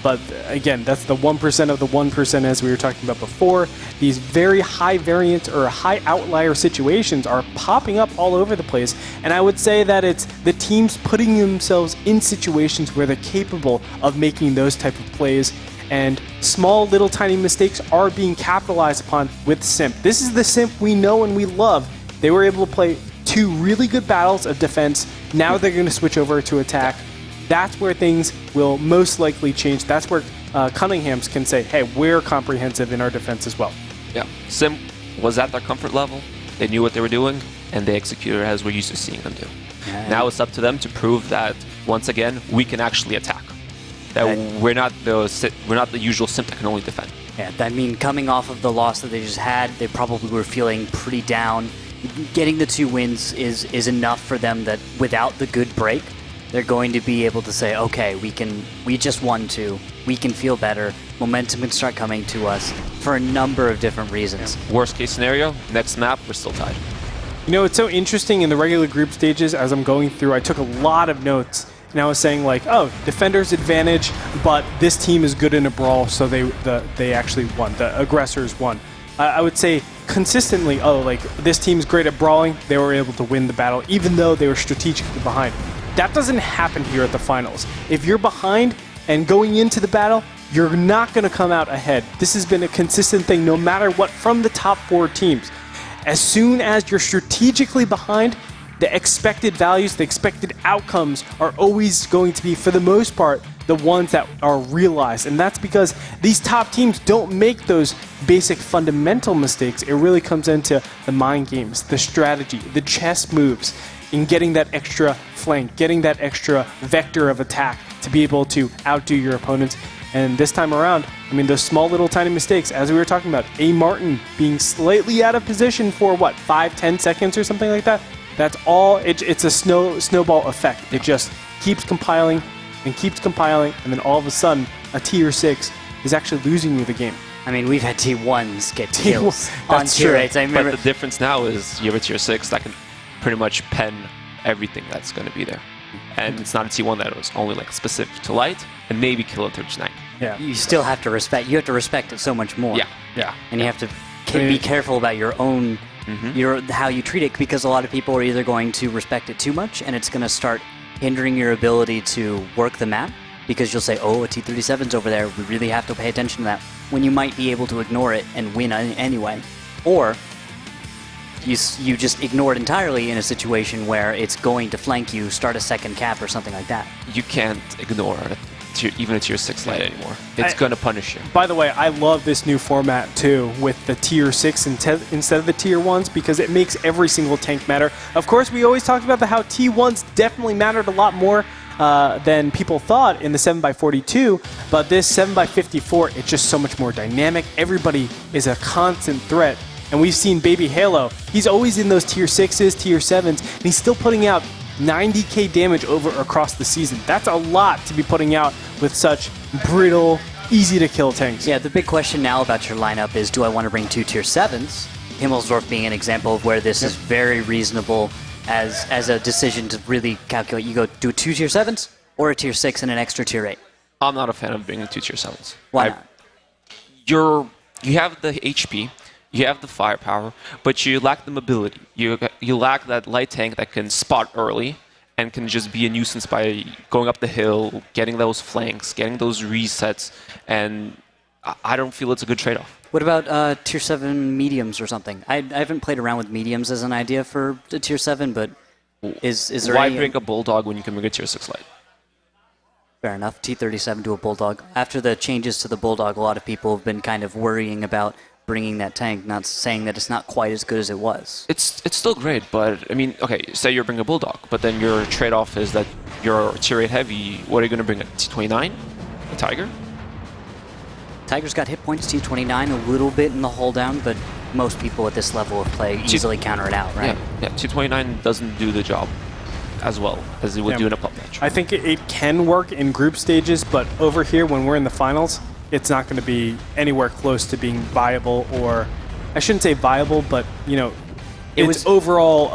But again, that's the 1% of the 1%, as we were talking about before. These very high variant or high outlier situations are popping up all over the place. And I would say that it's the teams putting themselves in situations where they're capable of making those type of plays. And small little tiny mistakes are being capitalized upon with Simp. This is the Simp we know and we love. They were able to play 2 really good battles of defense. Now they're going to switch over to attack. That's where things will most likely change. That's where Cunninghams can say, hey, we're comprehensive in our defense as well. Yeah, Simp was at their comfort level. They knew what they were doing, and they executed as we're used to seeing them do. Yeah. Now it's up to them to prove that, once again, we can actually attack. That we're not the usual Simp that can only defend. Yeah, I mean, coming off of the loss that they just had, they probably were feeling pretty down. Getting the 2 wins is enough for them that without the good break, they're going to be able to say, okay, we just won 2. We can feel better. Momentum can start coming to us for a number of different reasons. Yeah. Worst case scenario, next map, we're still tied. You know, it's so interesting in the regular group stages as I'm going through, I took a lot of notes. And I was saying like, oh, defender's advantage, but this team is good in a brawl, so they actually won. The aggressors won. I would say consistently, oh, like this team's great at brawling. They were able to win the battle, even though they were strategically behind. That doesn't happen here at the finals. If you're behind and going into the battle, you're not going to come out ahead. This has been a consistent thing no matter what from the top 4 teams. As soon as you're strategically behind, the expected values, the expected outcomes are always going to be, for the most part, the ones that are realized. And that's because these top teams don't make those basic fundamental mistakes. It really comes into the mind games, the strategy, the chess moves, in getting that extra flank, getting that extra vector of attack to be able to outdo your opponents. And this time around, I mean, those small little tiny mistakes, as we were talking about, A. Martin being slightly out of position for, what, 5-10 seconds or something like that? That's all. It's a snowball effect. It just keeps compiling and keeps compiling, and then all of a sudden, a tier 6 is actually losing you the game. I mean, we've had T1s get kills on That's tier true. 8s. I remember. But the difference now is you have a tier 6 that can pretty much pen everything that's going to be there. And it's not a T1 that was only like specific to light and maybe kill a 39. Yeah. You still have to respect. You have to respect it so much more. Yeah. And you have to be careful about your own, how you treat it, because a lot of people are either going to respect it too much, and it's going to start hindering your ability to work the map, because you'll say, oh, a T-37's over there, we really have to pay attention to that, when you might be able to ignore it and win anyway. Or you just ignore it entirely in a situation where it's going to flank you, start a second cap or something like that. You can't ignore even a tier 6 light anymore. It's going to punish you. By the way, I love this new format too, with the tier 6 instead of the tier 1s, because it makes every single tank matter. Of course, we always talked about how T1s definitely mattered a lot more than people thought in the 7x42, but this 7x54, it's just so much more dynamic. Everybody is a constant threat. And we've seen Baby Halo. He's always in those tier 6s, tier 7s, and he's still putting out 90k damage across the season. That's a lot to be putting out with such brittle, easy-to-kill tanks. Yeah, the big question now about your lineup is, do I want to bring 2 tier 7s? Himmelsdorf being an example of where this is very reasonable as a decision to really calculate. You go do 2 tier 7s or a tier 6 and an extra tier 8. I'm not a fan of bringing 2 tier 7s. Why not? You have the HP, you have the firepower, but you lack the mobility. You lack that light tank that can spot early and can just be a nuisance by going up the hill, getting those flanks, getting those resets, and I don't feel it's a good trade-off. What about tier 7 mediums or something? I haven't played around with mediums as an idea for the tier 7, but is there Why any... bring a Bulldog when you can bring a tier 6 light? Fair enough. T-37 to a Bulldog. After the changes to the Bulldog, a lot of people have been kind of worrying about bringing that tank, not saying that it's not quite as good as it was. It's still great, but I mean, okay, say you're bringing a Bulldog, but then your trade-off is that you're tier 8 heavy. What are you going to bring? A T-29? A Tiger? Tiger's got hit points, T-29, a little bit in the hold down, but most people at this level of play easily counter it out, right? Yeah, T-29 doesn't do the job as well as it would do in a pub match. I think it can work in group stages, but over here when we're in the finals, it's not going to be anywhere close to being viable, or I shouldn't say viable, but it's overall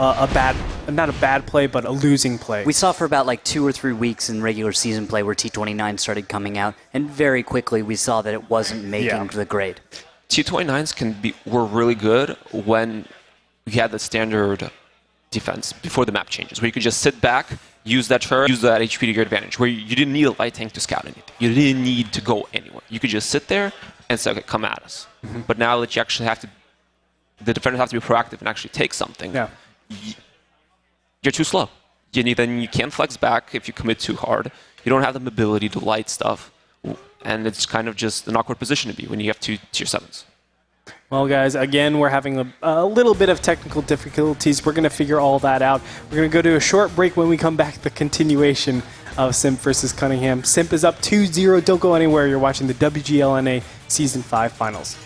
not a bad play, but a losing play. We saw for about like 2 or 3 weeks in regular season play where T-29 started coming out, and very quickly we saw that it wasn't making the grade. T-29s were really good when we had the standard defense before the map changes, where you could just sit back, use that turret, use that HP to your advantage, where you didn't need a light tank to scout anything. You didn't need to go anywhere. You could just sit there and say, okay, come at us. But now that you actually the defenders have to be proactive and actually take something, you're too slow. Then you can't flex back if you commit too hard. You don't have the mobility to light stuff. And it's kind of just an awkward position to be when you have 2 tier 7s. Well, guys, again, we're having a little bit of technical difficulties. We're going to figure all that out. We're going to go to a short break. When we come back, the continuation of SIMP versus Cunningham. SIMP is up 2-0. Don't go anywhere. You're watching the WGLNA Season 5 Finals.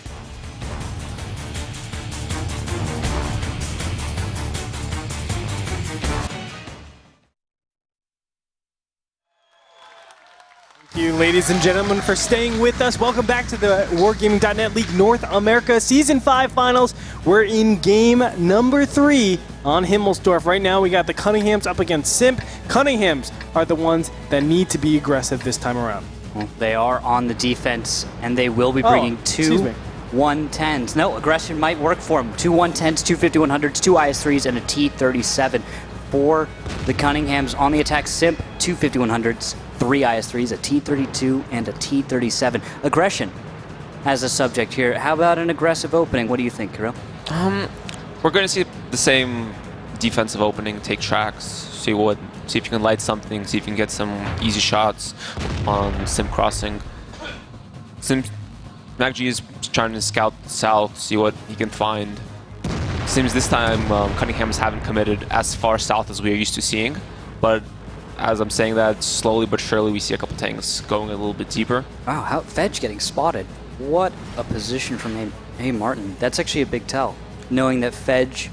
Thank you, ladies and gentlemen, for staying with us. Welcome back to the Wargaming.net League North America Season 5 Finals. We're in game number 3 on Himmelsdorf. Right now, we got the Cunninghams up against SIMP. Cunninghams are the ones that need to be aggressive this time around. Well, they are on the defense, and they will be bringing 2 110s. No, aggression might work for them. 2 110s, 2 5100s, 2 IS-3s, and a T-37 for the Cunninghams. On the attack, SIMP, 2 5100s, 3 IS-3s, a T-32, and a T-37. Aggression as a subject here. How about an aggressive opening? What do you think, Kirill? We're going to see the same defensive opening, take tracks, see if you can light something, see if you can get some easy shots on SIMP crossing. MacG is trying to scout south, see what he can find. Seems this time Cunninghams haven't committed as far south as we are used to seeing, but as I'm saying that, slowly but surely we see a couple tanks going a little bit deeper. Wow, how Fedge getting spotted. What a position from Hey Martin. That's actually a big tell, knowing that Fedge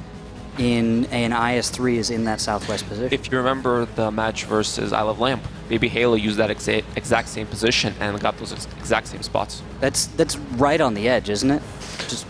in an IS-3 is in that southwest position. If you remember the match versus Isle of Lamp, Baby Halo used that exact same position and got those exact same spots. That's right on the edge, isn't it? Just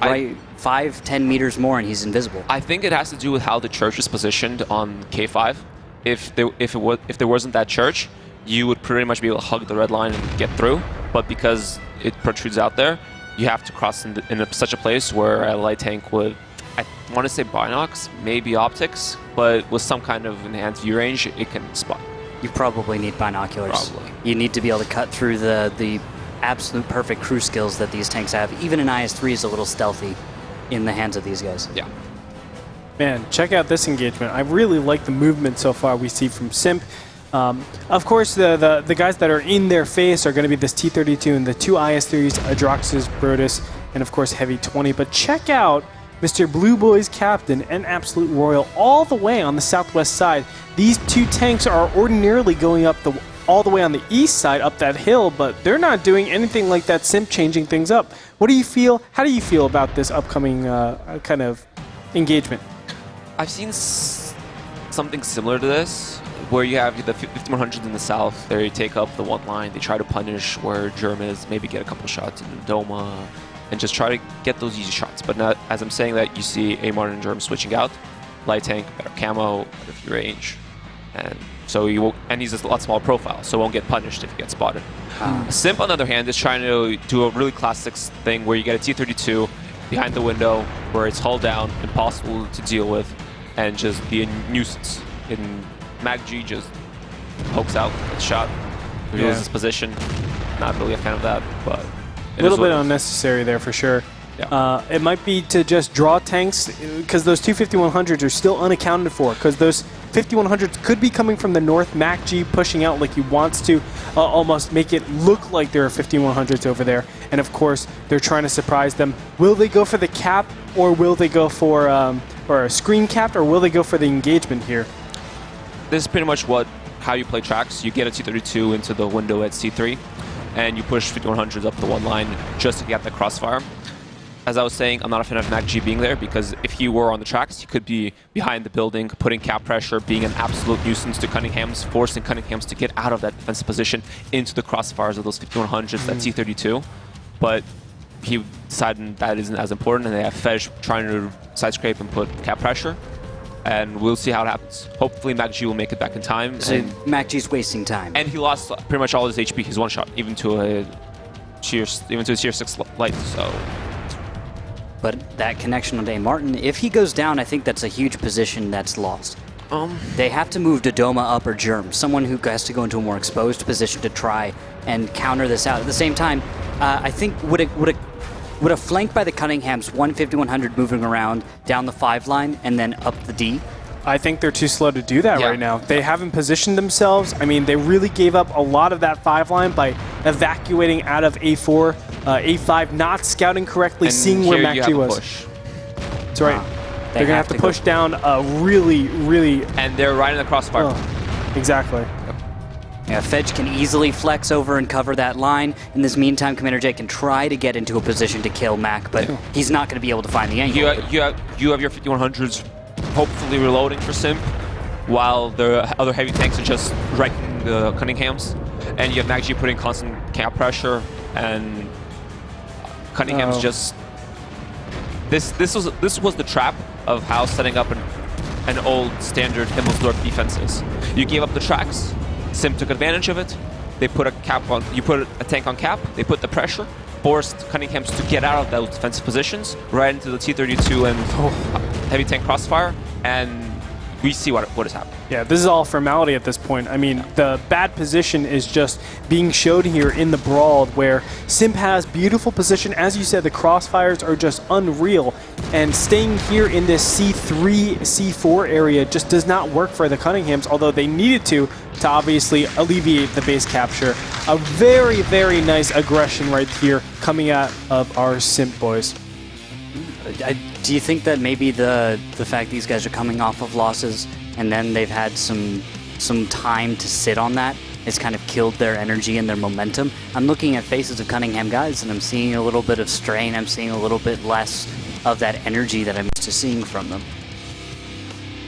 right 5-10 meters more and he's invisible. I think it has to do with how the church is positioned on K5. If there wasn't that church, you would pretty much be able to hug the red line and get through. But because it protrudes out there, you have to cross in such a place where a light tank would, I want to say binocs, maybe optics, but with some kind of enhanced view range, it can spot. You probably need binoculars. Probably. You need to be able to cut through the absolute perfect crew skills that these tanks have. Even an IS-3 is a little stealthy in the hands of these guys. Yeah. Man, check out this engagement. I really like the movement so far we see from SIMP. Of course, the guys that are in their face are going to be this T-32 and the two IS-3s, Adroxus, Brodus, and of course Heavy 20. But check out Mr. Blue Boy's captain and Absolute Royal all the way on the southwest side. These two tanks are ordinarily going up all the way on the east side up that hill, but they're not doing anything like that SIMP changing things up. What do you feel? How do you feel about this upcoming kind of engagement? I've seen something similar to this, where you have the 5100s in the south. They take up the one line. They try to punish where Germ is, maybe get a couple shots in Doma, and just try to get those easy shots. But not, as I'm saying that, you see Amar and Germ switching out. Light tank, better camo, better view range. And so he's a lot smaller profile, so won't get punished if he gets spotted. SIMP, on the other hand, is trying to do a really classic thing where you get a T-32 behind the window, where it's hull down, impossible to deal with, and just be a nuisance. And MacG just pokes out, gets shot, reveals his position. Not really a fan of that, but a little bit unnecessary there for sure. Yeah. It might be to just draw tanks, because those two 5100s are still unaccounted for, because those 5100s could be coming from the north. MacG pushing out like he wants to almost make it look like there are 5100s over there. And of course, they're trying to surprise them. Will they go for the cap, or will they go for or a screen cap, or will they go for the engagement here? This is pretty much how you play tracks. You get a T-32 into the window at C3, and you push 5100s up the one line just to get the crossfire. As I was saying, I'm not a fan of MacG being there, because if he were on the tracks, he could be behind the building, putting cap pressure, being an absolute nuisance to Cunninghams, forcing Cunninghams to get out of that defensive position into the crossfires of those 5100s, that T-32. But he decided that isn't as important, and they have Fej trying to side scrape and put cap pressure. And we'll see how it happens. Hopefully MacG will make it back in time. So MacG's wasting time. And he lost pretty much all his HP. He's one shot, even to a tier 6 light. So. But that connection on Dane Martin, if he goes down, I think that's a huge position that's lost. They have to move Dodoma up or Germ, someone who has to go into a more exposed position to try and counter this out. At the same time, I think would a flank by the Cunninghams, 150-100 moving around down the 5 line and then up the D? I think they're too slow to do that right now. They haven't positioned themselves. I mean, they really gave up a lot of that 5 line by evacuating out of A4, A5, not scouting correctly, and seeing where MacG was. Push. That's right. They're going to have to push down a really... And they're right in the crossfire. Exactly. Yeah, Fej can easily flex over and cover that line. In this meantime, Commander J can try to get into a position to kill Mac, but he's not going to be able to find the angle. You have your 5100s hopefully reloading for SIMP, while the other heavy tanks are just wrecking the Cunninghams. And you have MacG putting constant cap pressure, and Cunninghams just... This was the trap of how setting up an old standard Himmelsdorf defense is. You gave up the tracks, SIMP took advantage of it. They put a cap on. You put a tank on cap. They put the pressure, forced Cunninghams to get out of those defensive positions, right into the T-32 and heavy tank crossfire, and we see what has happened. Yeah, this is all formality at this point. I mean, the bad position is just being showed here in the brawl, where SIMP has beautiful position. As you said, the crossfires are just unreal, and staying here in this C3, C4 area just does not work for the Cunninghams, although they needed to obviously alleviate the base capture. A very, very nice aggression right here coming out of our SIMP boys. Do you think that maybe the fact these guys are coming off of losses and then they've had some time to sit on that has kind of killed their energy and their momentum? I'm looking at faces of Cunningham guys and I'm seeing a little bit of strain. I'm seeing a little bit less of that energy that I'm used to seeing from them.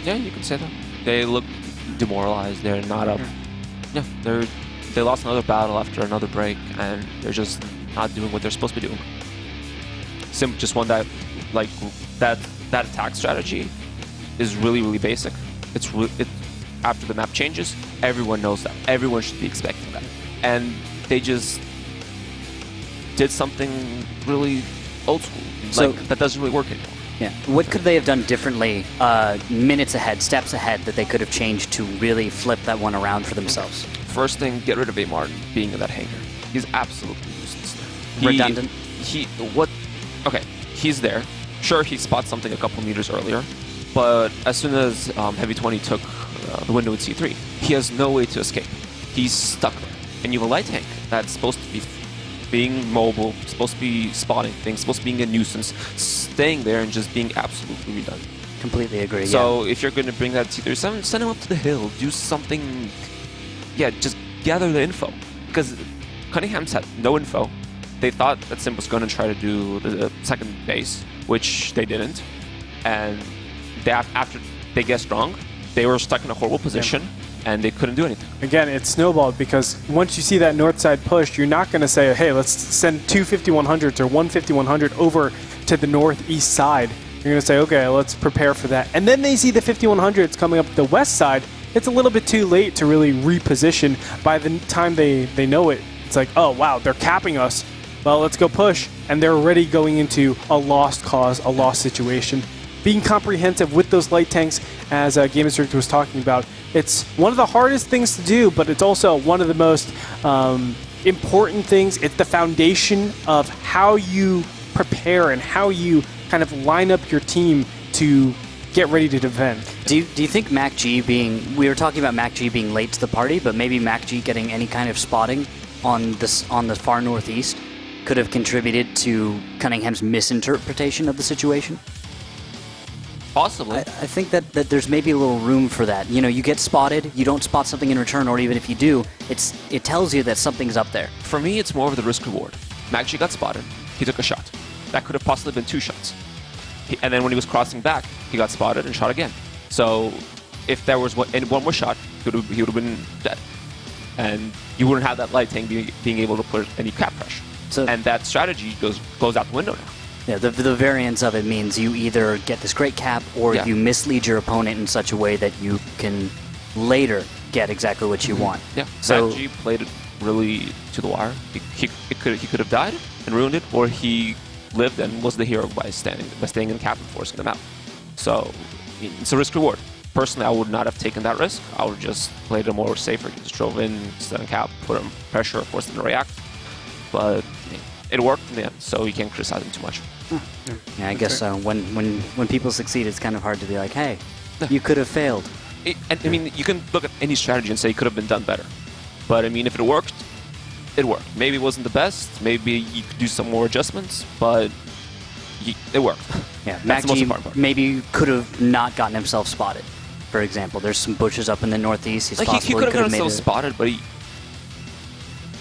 Yeah, you can say that. They look demoralized. They're not up. Yeah, they lost another battle after another break, and they're just not doing what they're supposed to be doing. SIMP just won that, like that attack strategy is really basic. It's after the map changes, everyone knows that. Everyone should be expecting that, and they just did something really old school. So that doesn't really work anymore. Yeah. What could they have done differently, minutes ahead, steps ahead, that they could have changed to really flip that one around for themselves? First thing, get rid of A. Martin being in that hangar. He's absolutely useless there. Redundant. Okay, he's there. Sure, he spots something a couple meters earlier, but as soon as Heavy 20 took the window in C3, he has no way to escape. He's stuck there. And you have a light tank that's supposed to be being mobile, supposed to be spotting things, supposed to be being a nuisance, staying there and just being absolutely redundant. Completely agree. So if you're going to bring that T37, send him up to the hill, do something. Yeah, just gather the info, because Cunninghams had no info. They thought that SIMP was going to try to do the second base, which they didn't, and after they guessed wrong, they were stuck in a horrible position. And they couldn't do anything. Again, it snowballed because once you see that north side push, you're not going to say, hey, let's send two 5100s or one 5100 over to the northeast side. You're going to say, okay, let's prepare for that. And then they see the 5100s coming up the west side. It's a little bit too late to really reposition. By the time they know it, it's like, oh, wow, they're capping us. Well, let's go push. And they're already going into a lost cause, a lost situation. Being comprehensive with those light tanks, as Game Instructor was talking about, it's one of the hardest things to do, but it's also one of the most important things. It's the foundation of how you prepare and how you kind of line up your team to get ready to defend. Do you think MacG we were talking about MacG being late to the party, but maybe MacG getting any kind of spotting on the far northeast could have contributed to Cunningham's misinterpretation of the situation? Possibly. I think that there's maybe a little room for that. You know, you get spotted, you don't spot something in return, or even if you do, it tells you that something's up there. For me, it's more of the risk-reward. MacG got spotted. He took a shot. That could have possibly been two shots. And then when he was crossing back, he got spotted and shot again. So if there was one more shot, he would have been dead. And you wouldn't have that light tank being able to put any cap pressure. And that strategy goes out the window now. Yeah, the variance of it means you either get this great cap or you mislead your opponent in such a way that you can later get exactly what you want. Yeah, so MacG played it really to the wire. He could have died and ruined it, or he lived and was the hero by staying in cap and forcing them out. So it's a risk reward. Personally, I would not have taken that risk. I would just played it more safer. Just drove in, stood in cap, put him pressure, forced him to react. But it worked in the end, so you can't criticize him too much. Yeah, I guess when people succeed, it's kind of hard to be like, hey, you could have failed. I mean, you can look at any strategy and say it could have been done better. But I mean, if it worked, it worked. Maybe it wasn't the best. Maybe you could do some more adjustments, but it worked. Yeah, that's the most important part. Maybe could have not gotten himself spotted. For example, there's some bushes up in the northeast. He's he could have gotten himself spotted, but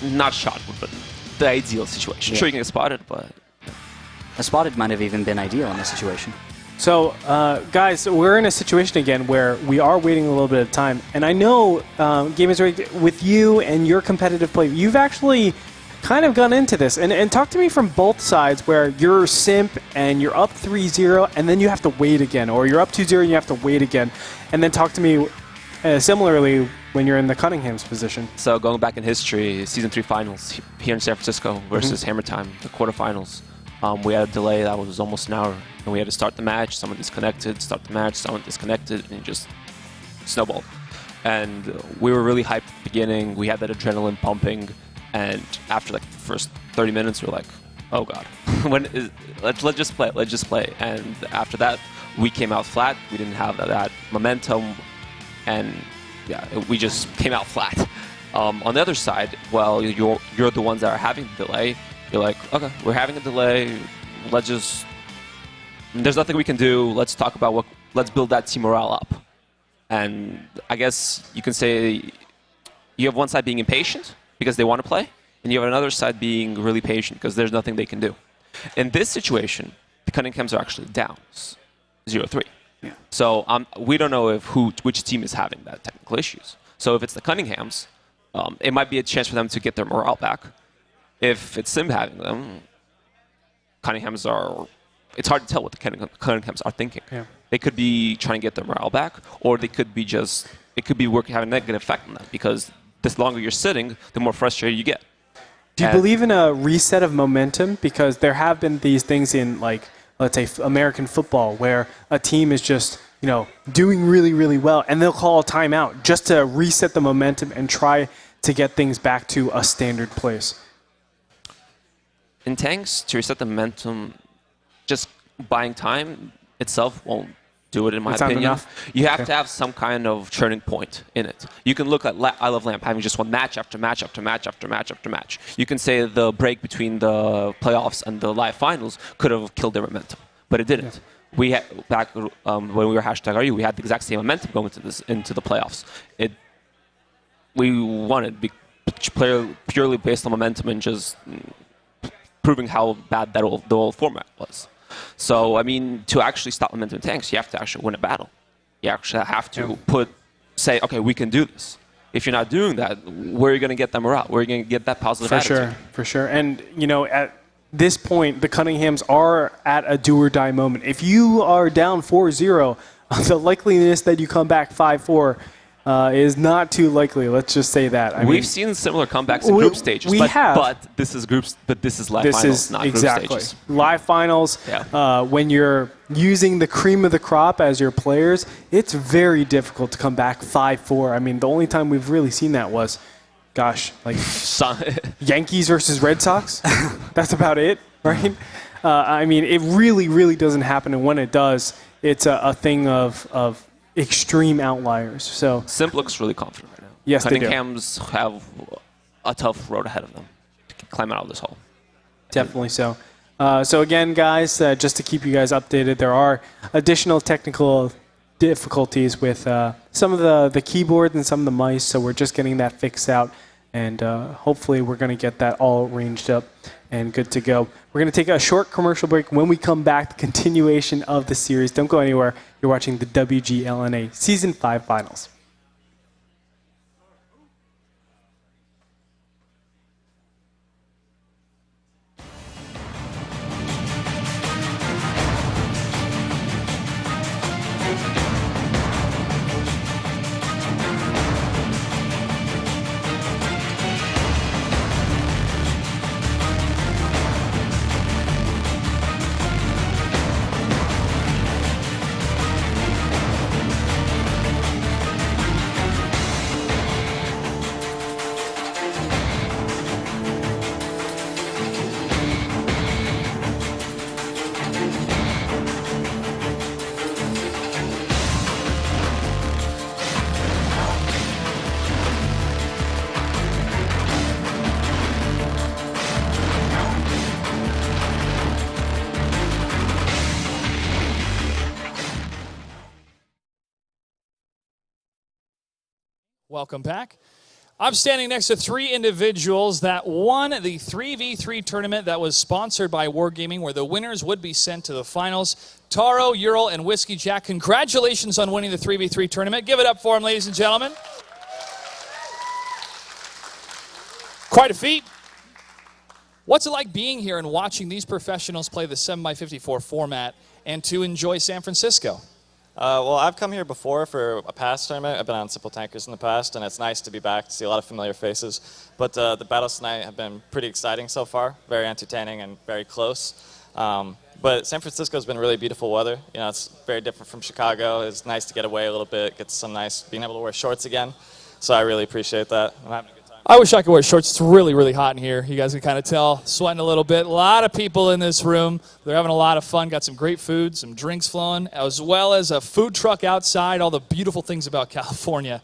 not shot would have been the ideal situation. Yeah. Sure, you can get spotted, but a spotted might have even been ideal in this situation. So, guys, we're in a situation again where we are waiting a little bit of time. And I know, Gamers Rigged, with you and your competitive play, you've actually kind of gone into this. And talk to me from both sides where you're SIMP and you're up 3-0 and then you have to wait again. Or you're up 2-0 and you have to wait again. And then talk to me similarly when you're in the Cunninghams position. So going back in history, Season 3 finals here in San Francisco versus Hammer Time, the quarterfinals. We had a delay that was almost an hour, and we had to start the match. Someone disconnected, start the match, someone disconnected, and it just snowballed. And we were really hyped at the beginning. We had that adrenaline pumping, and after like the first 30 minutes, we were like, "Oh God, let's just play." And after that, we came out flat. We didn't have that momentum, and yeah, we just came out flat. On the other side, well, you're the ones that are having the delay. You're like, okay, we're having a delay. There's nothing we can do. Let's talk about let's build that team morale up. And I guess you can say you have one side being impatient because they want to play, and you have another side being really patient because there's nothing they can do. In this situation, the Cunninghams are actually down 0-3. So we don't know which team is having that technical issues. So if it's the Cunninghams, it might be a chance for them to get their morale back. If it's SIMP having them, Cunninghams are. It's hard to tell what the Cunninghams are thinking. Yeah. They could be trying to get their morale back, or they could be just. It could be having a negative effect on them because the longer you're sitting, the more frustrated you get. Do you believe in a reset of momentum? Because there have been these things in, like, let's say, American football, where a team is just, doing really, really well, and they'll call a timeout just to reset the momentum and try to get things back to a standard place. In tanks, to reset the momentum, just buying time itself won't do it, in my opinion. Enough? You have to have some kind of turning point in it. You can look at I Love Lamp having just won match after match after match after match after match. You can say the break between the playoffs and the live finals could have killed their momentum, but it didn't. We had, back when we were #RU, we had the exact same momentum going into the playoffs. We won it purely based on momentum and just proving how bad the whole format was. So, I mean, to actually stop momentum in tanks, you have to actually win a battle. You actually have to say, okay, we can do this. If you're not doing that, where are you going to get that morale? Where are you going to get that positive attitude? For sure. And, at this point, the Cunninghams are at a do-or-die moment. If you are down 4-0, the likeliness that you come back 5-4 is not too likely. Let's just say that. We've seen similar comebacks in group stages. But this is groups. But this is live finals, not group stages. Live finals. Yeah. When you're using the cream of the crop as your players, it's very difficult to come back 5-4. I mean, the only time we've really seen that was, Yankees versus Red Sox. That's about it, right? I mean, it really, really doesn't happen. And when it does, it's a thing of extreme outliers. So SIMP looks really confident right now. Yes, they do. Cunninghams have a tough road ahead of them to climb out of this hole. Definitely so. So again, guys, just to keep you guys updated, there are additional technical difficulties with some of the keyboard and some of the mice, so we're just getting that fixed out, and hopefully we're going to get that all arranged up and good to go. We're going to take a short commercial break. When we come back, the continuation of the series. Don't go anywhere. You're watching the WGLNA Season 5 Finals. Welcome back. I'm standing next to three individuals that won the 3v3 tournament that was sponsored by Wargaming, where the winners would be sent to the finals. Taro, Ural, and Whiskey Jack, congratulations on winning the 3v3 tournament. Give it up for them, ladies and gentlemen. Quite a feat. What's it like being here and watching these professionals play the 7x54 format and to enjoy San Francisco? Well, I've come here before for a past tournament. I've been on Simple Tankers in the past, and it's nice to be back to see a lot of familiar faces. But the battles tonight have been pretty exciting so far, very entertaining and very close. But San Francisco's been really beautiful weather. You know, it's very different from Chicago. It's nice to get away a little bit, get some nice, being able to wear shorts again. So I really appreciate that. I'm having a good time. I wish I could wear shorts. It's really, really hot in here. You guys can kind of tell. Sweating a little bit. A lot of people in this room. They're having a lot of fun. Got some great food, some drinks flowing, as well as a food truck outside. All the beautiful things about California.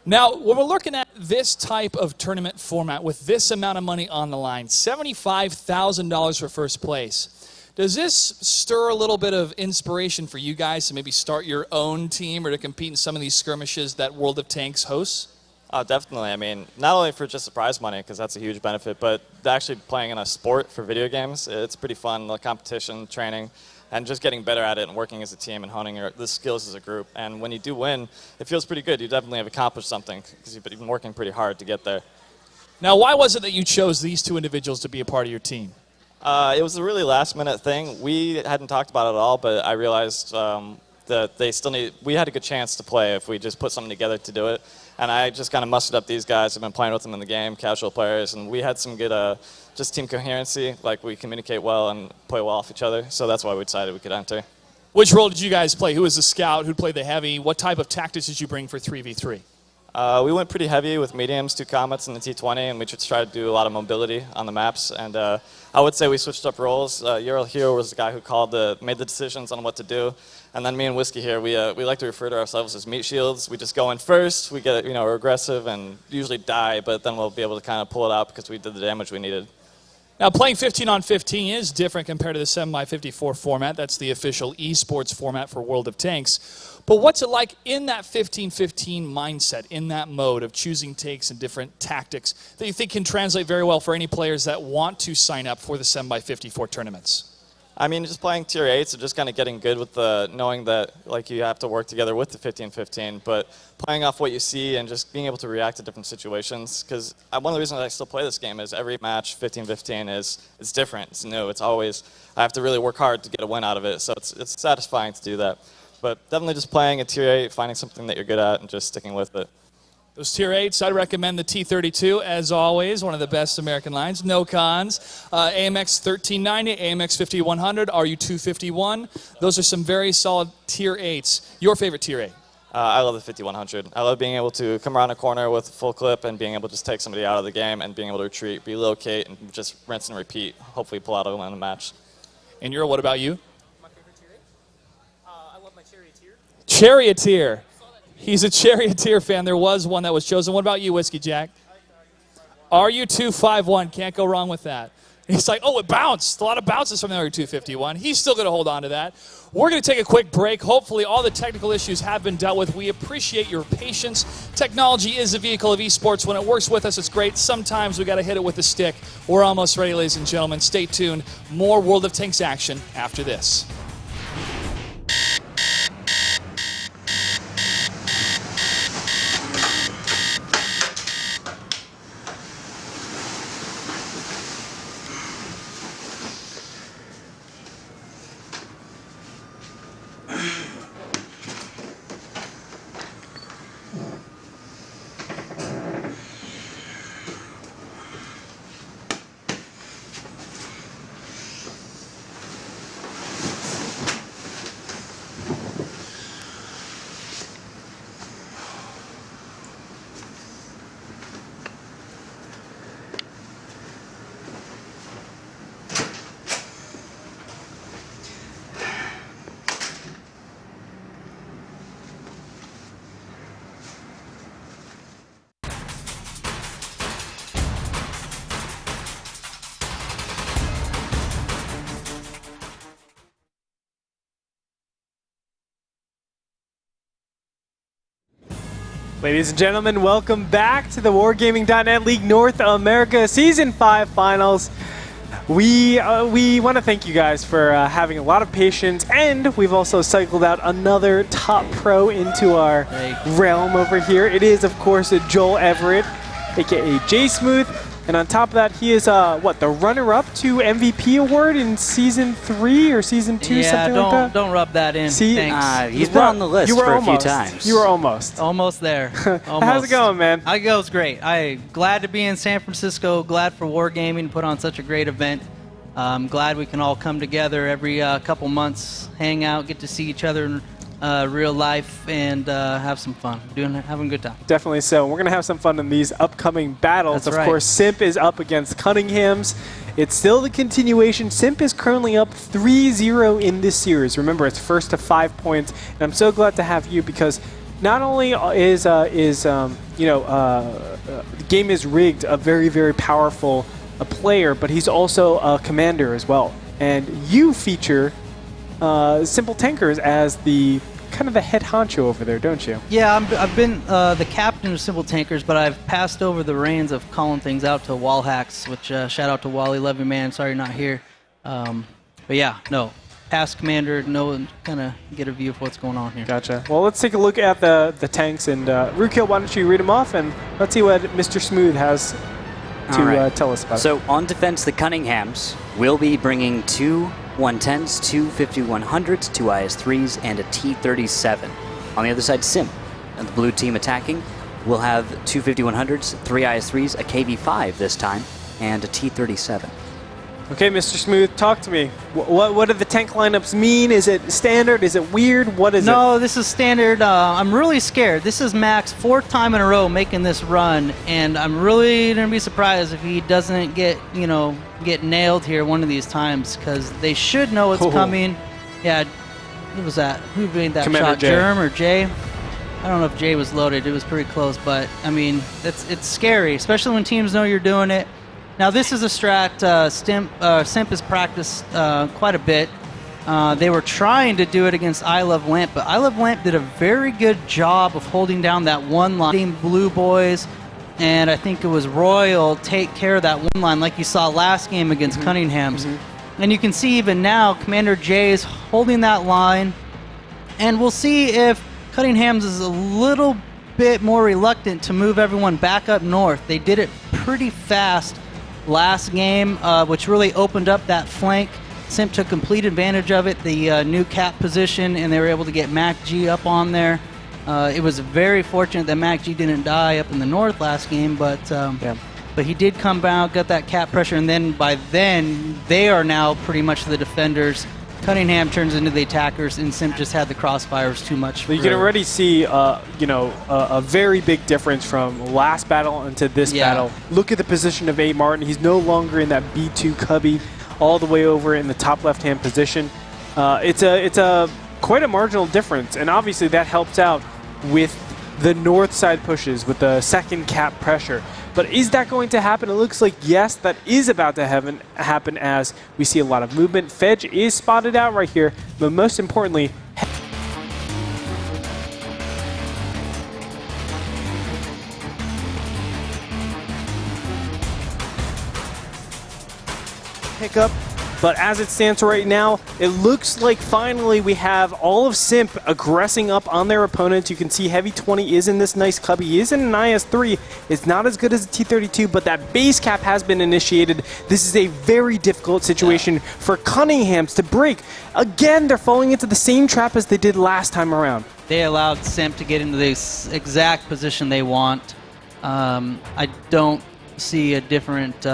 Now, when we're looking at this type of tournament format with this amount of money on the line, $75,000 for first place, does this stir a little bit of inspiration for you guys to maybe start your own team or to compete in some of these skirmishes that World of Tanks hosts? Oh, definitely. I mean, not only for just the prize money, because that's a huge benefit, but actually playing in a sport for video games, it's pretty fun. The competition, training, and just getting better at it and working as a team and honing the skills as a group. And when you do win, it feels pretty good. You definitely have accomplished something because you've been working pretty hard to get there. Now, why was it that you chose these two individuals to be a part of your team? It was a really last-minute thing. We hadn't talked about it at all, but I realized that we had a good chance to play if we just put something together to do it. And I just kind of mustered up these guys. I've been playing with them in the game, casual players, and we had some good just team coherency. Like, we communicate well and play well off each other, so that's why we decided we could enter. Which role did you guys play? Who was the scout? Who played the heavy? What type of tactics did you bring for 3v3? We went pretty heavy with mediums, 2 comets, and the T20, and we just tried to do a lot of mobility on the maps. And I would say we switched up roles. Ural here was the guy who made the decisions on what to do. And then me and Whiskey here, we like to refer to ourselves as meat shields. We just go in first, we get, we're aggressive and usually die, but then we'll be able to kind of pull it out because we did the damage we needed. Now, playing 15 on 15 is different compared to the 7x54 format. That's the official esports format for World of Tanks. But what's it like in that 15-15 mindset, in that mode of choosing takes and different tactics that you think can translate very well for any players that want to sign up for the 7x54 tournaments? I mean, just playing tier 8s and just kind of getting good with knowing that you have to work together with the 15-15, but playing off what you see and just being able to react to different situations. Because one of the reasons I still play this game is every match 15-15 is different, it's new, it's always, I have to really work hard to get a win out of it, so it's satisfying to do that. But definitely just playing a tier 8, finding something that you're good at and just sticking with it. Those tier 8s, I'd recommend the T32, as always, one of the best American lines, no cons. AMX 1390, AMX 5100, RU 251. Those are some very solid tier 8s. Your favorite tier 8? I love the 5100. I love being able to come around a corner with a full clip and being able to just take somebody out of the game and being able to retreat, relocate, and just rinse and repeat, hopefully pull out a win in the match. And Ural, what about you? My favorite tier 8? I love my Charioteer. Charioteer. He's a Charioteer fan. There was one that was chosen. What about you, Whiskey Jack? RU251. Can't go wrong with that. He's like, oh, it bounced. A lot of bounces from the RU251. He's still going to hold on to that. We're going to take a quick break. Hopefully all the technical issues have been dealt with. We appreciate your patience. Technology is a vehicle of esports. When it works with us, it's great. Sometimes we got to hit it with a stick. We're almost ready, ladies and gentlemen. Stay tuned. More World of Tanks action after this. Ladies and gentlemen, welcome back to the Wargaming.net League North America Season 5 Finals. We want to thank you guys for having a lot of patience, and we've also cycled out another top pro into our realm over here. It is, of course, Joel Everett, aka J Smooth, and on top of that, he is the runner-up to MVP award in Season 3 or Season 2, something like that? Don't rub that in. See, he's been on the list for a few times. You were almost. Almost there. Almost. How's it going, man? It goes great. I'm glad to be in San Francisco. Glad for Wargaming to put on such a great event. I'm glad we can all come together every couple months, hang out, get to see each other in real life, and have some fun. Having a good time. Definitely so. We're going to have some fun in these upcoming battles. That's of course, SIMP is up against Cunninghams. It's still the continuation. SIMP is currently up 3-0 in this series. Remember, it's first to 5 points. And I'm so glad to have you because not only is the game is rigged, a very, very powerful player, but he's also a commander as well. And you feature Simple Tankers as the kind of the head honcho over there, don't you? Yeah, I've been the captain of Simple Tankers, but I've passed over the reins of calling things out to Wallhacks, which shout out to Wally, love you, man. Sorry you're not here. But yeah, no, past commander, know and kind of get a view of what's going on here. Gotcha. Well, let's take a look at the tanks. And Rukil, why don't you read them off, and let's see what Mr. Smooth has to tell us about it. So on defense, the Cunninghams will be bringing 2 110s, 2 5100s, 2 IS-3s, and a T-37. On the other side, SIMP, and the blue team attacking, will have 2 5100s, 3 IS-3s, a KV-5 this time, and a T-37. Okay, Mr. Smooth, talk to me. What do the tank lineups mean? Is it standard? Is it weird? What is it? No, this is standard. I'm really scared. This is Mac's 4th time in a row making this run, and I'm really gonna be surprised if he doesn't get nailed here one of these times, because they should know it's coming. Yeah, who was that? Who made that Commander shot? Jay. Germ or Jay? I don't know if Jay was loaded. It was pretty close, but I mean, it's scary, especially when teams know you're doing it. Now this is a strat SIMP has practiced quite a bit. They were trying to do it against I Love Lamp, but I Love Lamp did a very good job of holding down that one line. Blue Boys, and I think it was Royal, take care of that one line like you saw last game against Cunninghams. And you can see even now, Commander Jay is holding that line, and we'll see if Cunninghams is a little bit more reluctant to move everyone back up north. They did it pretty fast last game, which really opened up that flank. SIMP took complete advantage of it, the new cap position, and they were able to get MacG up on there. It was very fortunate that MacG didn't die up in the north last game, but he did come out, got that cap pressure, and then by then they are now pretty much the defenders. Cunningham turns into the attackers, and SIMP just had the crossfires too much. You can already see, a very big difference from last battle into this battle. Look at the position of A. Martin. He's no longer in that B2 cubby, all the way over in the top left-hand position. It's a quite a marginal difference, and obviously that helps out with the north side pushes, with the second cap pressure. But is that going to happen? It looks like yes, that is about to happen as we see a lot of movement. Fedge is spotted out right here, but most importantly, pickup. But as it stands right now, it looks like finally we have all of SIMP aggressing up on their opponents. You can see Heavy 20 is in this nice cubby. He is in an IS-3. It's not as good as a T-32, but that base cap has been initiated. This is a very difficult situation for Cunninghams to break. Again, they're falling into the same trap as they did last time around. They allowed SIMP to get into the exact position they want. I don't see a different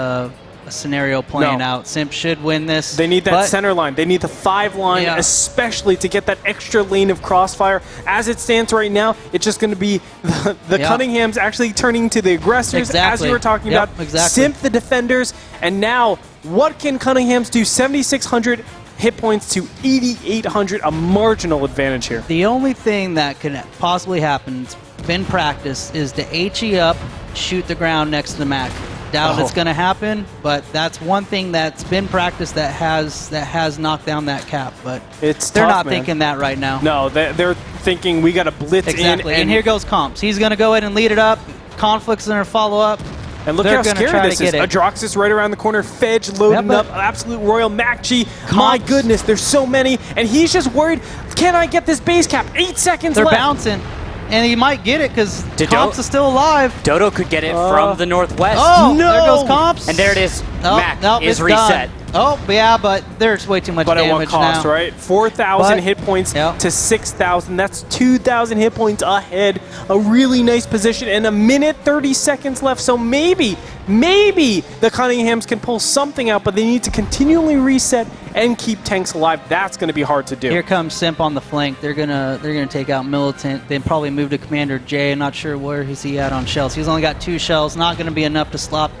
scenario playing out. SIMP should win this. They need that center line. They need the 5 line, especially to get that extra lane of crossfire. As it stands right now, it's just going to be the Cunninghams actually turning to the aggressors, as you were talking about. SIMP the defenders. And now, what can Cunninghams do? 7,600 hit points to 8,800, a marginal advantage here. The only thing that can possibly happen, it's been practiced, is to HE up, shoot the ground next to the Mac. Doubt it's going to happen, but that's one thing that's been practiced that has knocked down that cap. But they're not thinking that right now. No, they're thinking we got to blitz in. And here goes Comps. He's going to go ahead and lead it up. Conflict's going to follow up. And look how scary this is. Adroxus right around the corner. Fedge loading up. Absolute Royal. MacG. My goodness, there's so many. And he's just worried, can I get this base cap? 8 seconds left. They're bouncing. And he might get it because Comps is still alive. Dodo could get it from the northwest. Oh, no! There goes Comps. And there it is. Mac is reset. Done. Oh, yeah, but there's way too much damage now. But at what cost, right? 4,000 hit points to 6,000. That's 2,000 hit points ahead. A really nice position. And a minute 30 seconds left. So maybe the Cunninghams can pull something out, but they need to continually reset and keep tanks alive. That's going to be hard to do. Here comes SIMP on the flank. They're gonna take out Militant. They probably move to Commander J. I'm not sure where is he at on shells. He's only got 2 shells. Not going to be enough to stop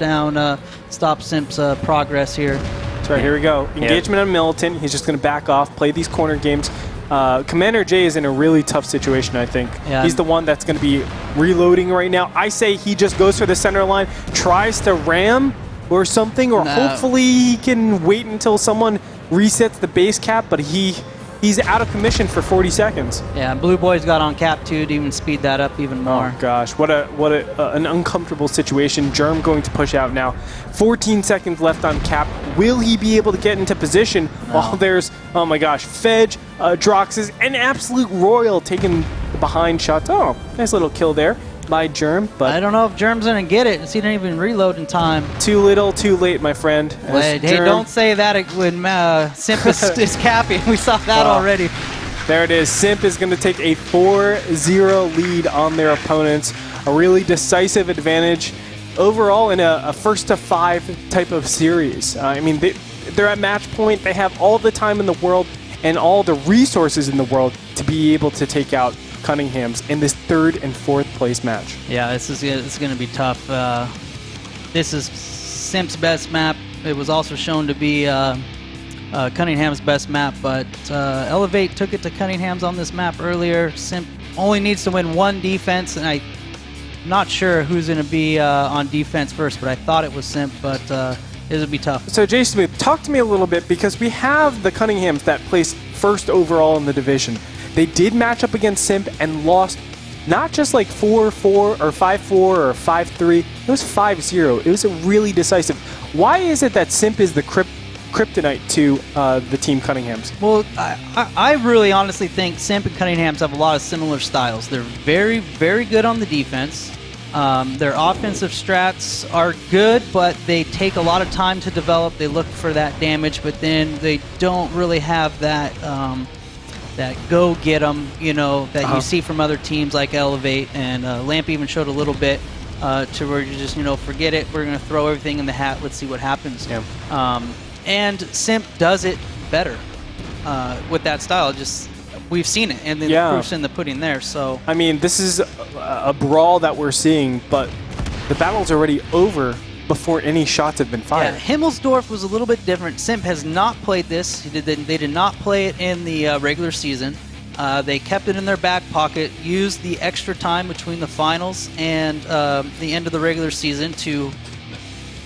SIMP's progress here. That's right. Here we go. Engagement on Militant. He's just going to back off, play these corner games. Commander J is in a really tough situation, I think. Yeah. He's the one that's going to be reloading right now. I say he just goes for the center line, tries to ram or something, or hopefully he can wait until someone resets the base cap, but he he's out of commission for 40 seconds. Yeah, Blue Boys got on Cap too to even speed that up even more. Oh gosh, what an uncomfortable situation. Germ going to push out now. 14 seconds left on Cap. Will he be able to get into position while there's, oh my gosh, Fedge, Droxus, and Absolute Royal taking the behind shots. Oh, nice little kill there by Germ, but I don't know if Germ's gonna get it. He didn't even reload in time. Too little, too late, my friend. Wait, hey, don't say that when Simp is capping. We saw that already. There it is. Simp is going to take a 4-0 lead on their opponents. A really decisive advantage overall in a first-to-5 type of series. I mean, they're at match point. They have all the time in the world and all the resources in the world to be able to take out Cunninghams in this 3rd and 4th place match. Yeah, this is going to be tough. This is Simp's best map. It was also shown to be Cunningham's best map, but Elevate took it to Cunningham's on this map earlier. Simp only needs to win 1 defense, and I'm not sure who's going to be on defense first, but I thought it was Simp, but it would be tough. So, Jay Smooth, talk to me a little bit, because we have the Cunninghams that placed 1st overall in the division. They did match up against Simp and lost not just like 4-4 or 5-4 or 5-3. It was 5-0. It was a really decisive. Why is it that Simp is the kryptonite to the team Cunninghams? Well, I really honestly think Simp and Cunninghams have a lot of similar styles. They're very, very good on the defense. Their offensive strats are good, but they take a lot of time to develop. They look for that damage, but then they don't really have that that go get them, that you see from other teams like Elevate, and Lamp even showed a little bit to where you just, forget it. We're going to throw everything in the hat. Let's see what happens. Yeah. And Simp does it better with that style. Just we've seen it, and then the proof's in the pudding there. So I mean, this is a brawl that we're seeing, but the battle's already over before any shots have been fired. Yeah, Himmelsdorf was a little bit different. Simp has not played this. They did not play it in the regular season. They kept it in their back pocket, used the extra time between the finals and the end of the regular season to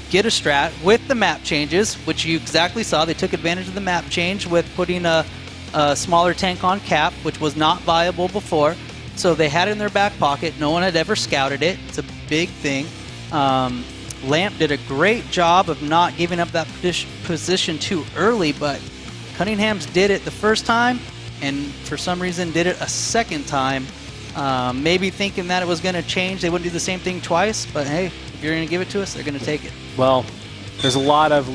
get a strat with the map changes, which you exactly saw. They took advantage of the map change with putting a smaller tank on Cap, which was not viable before. So they had it in their back pocket. No one had ever scouted it. It's a big thing. Lamp did a great job of not giving up that position too early, but Cunninghams did it the first time, and for some reason did it a second time. Maybe thinking that it was going to change. They wouldn't do the same thing twice, but hey, if you're going to give it to us, they're going to take it. Well, there's a lot of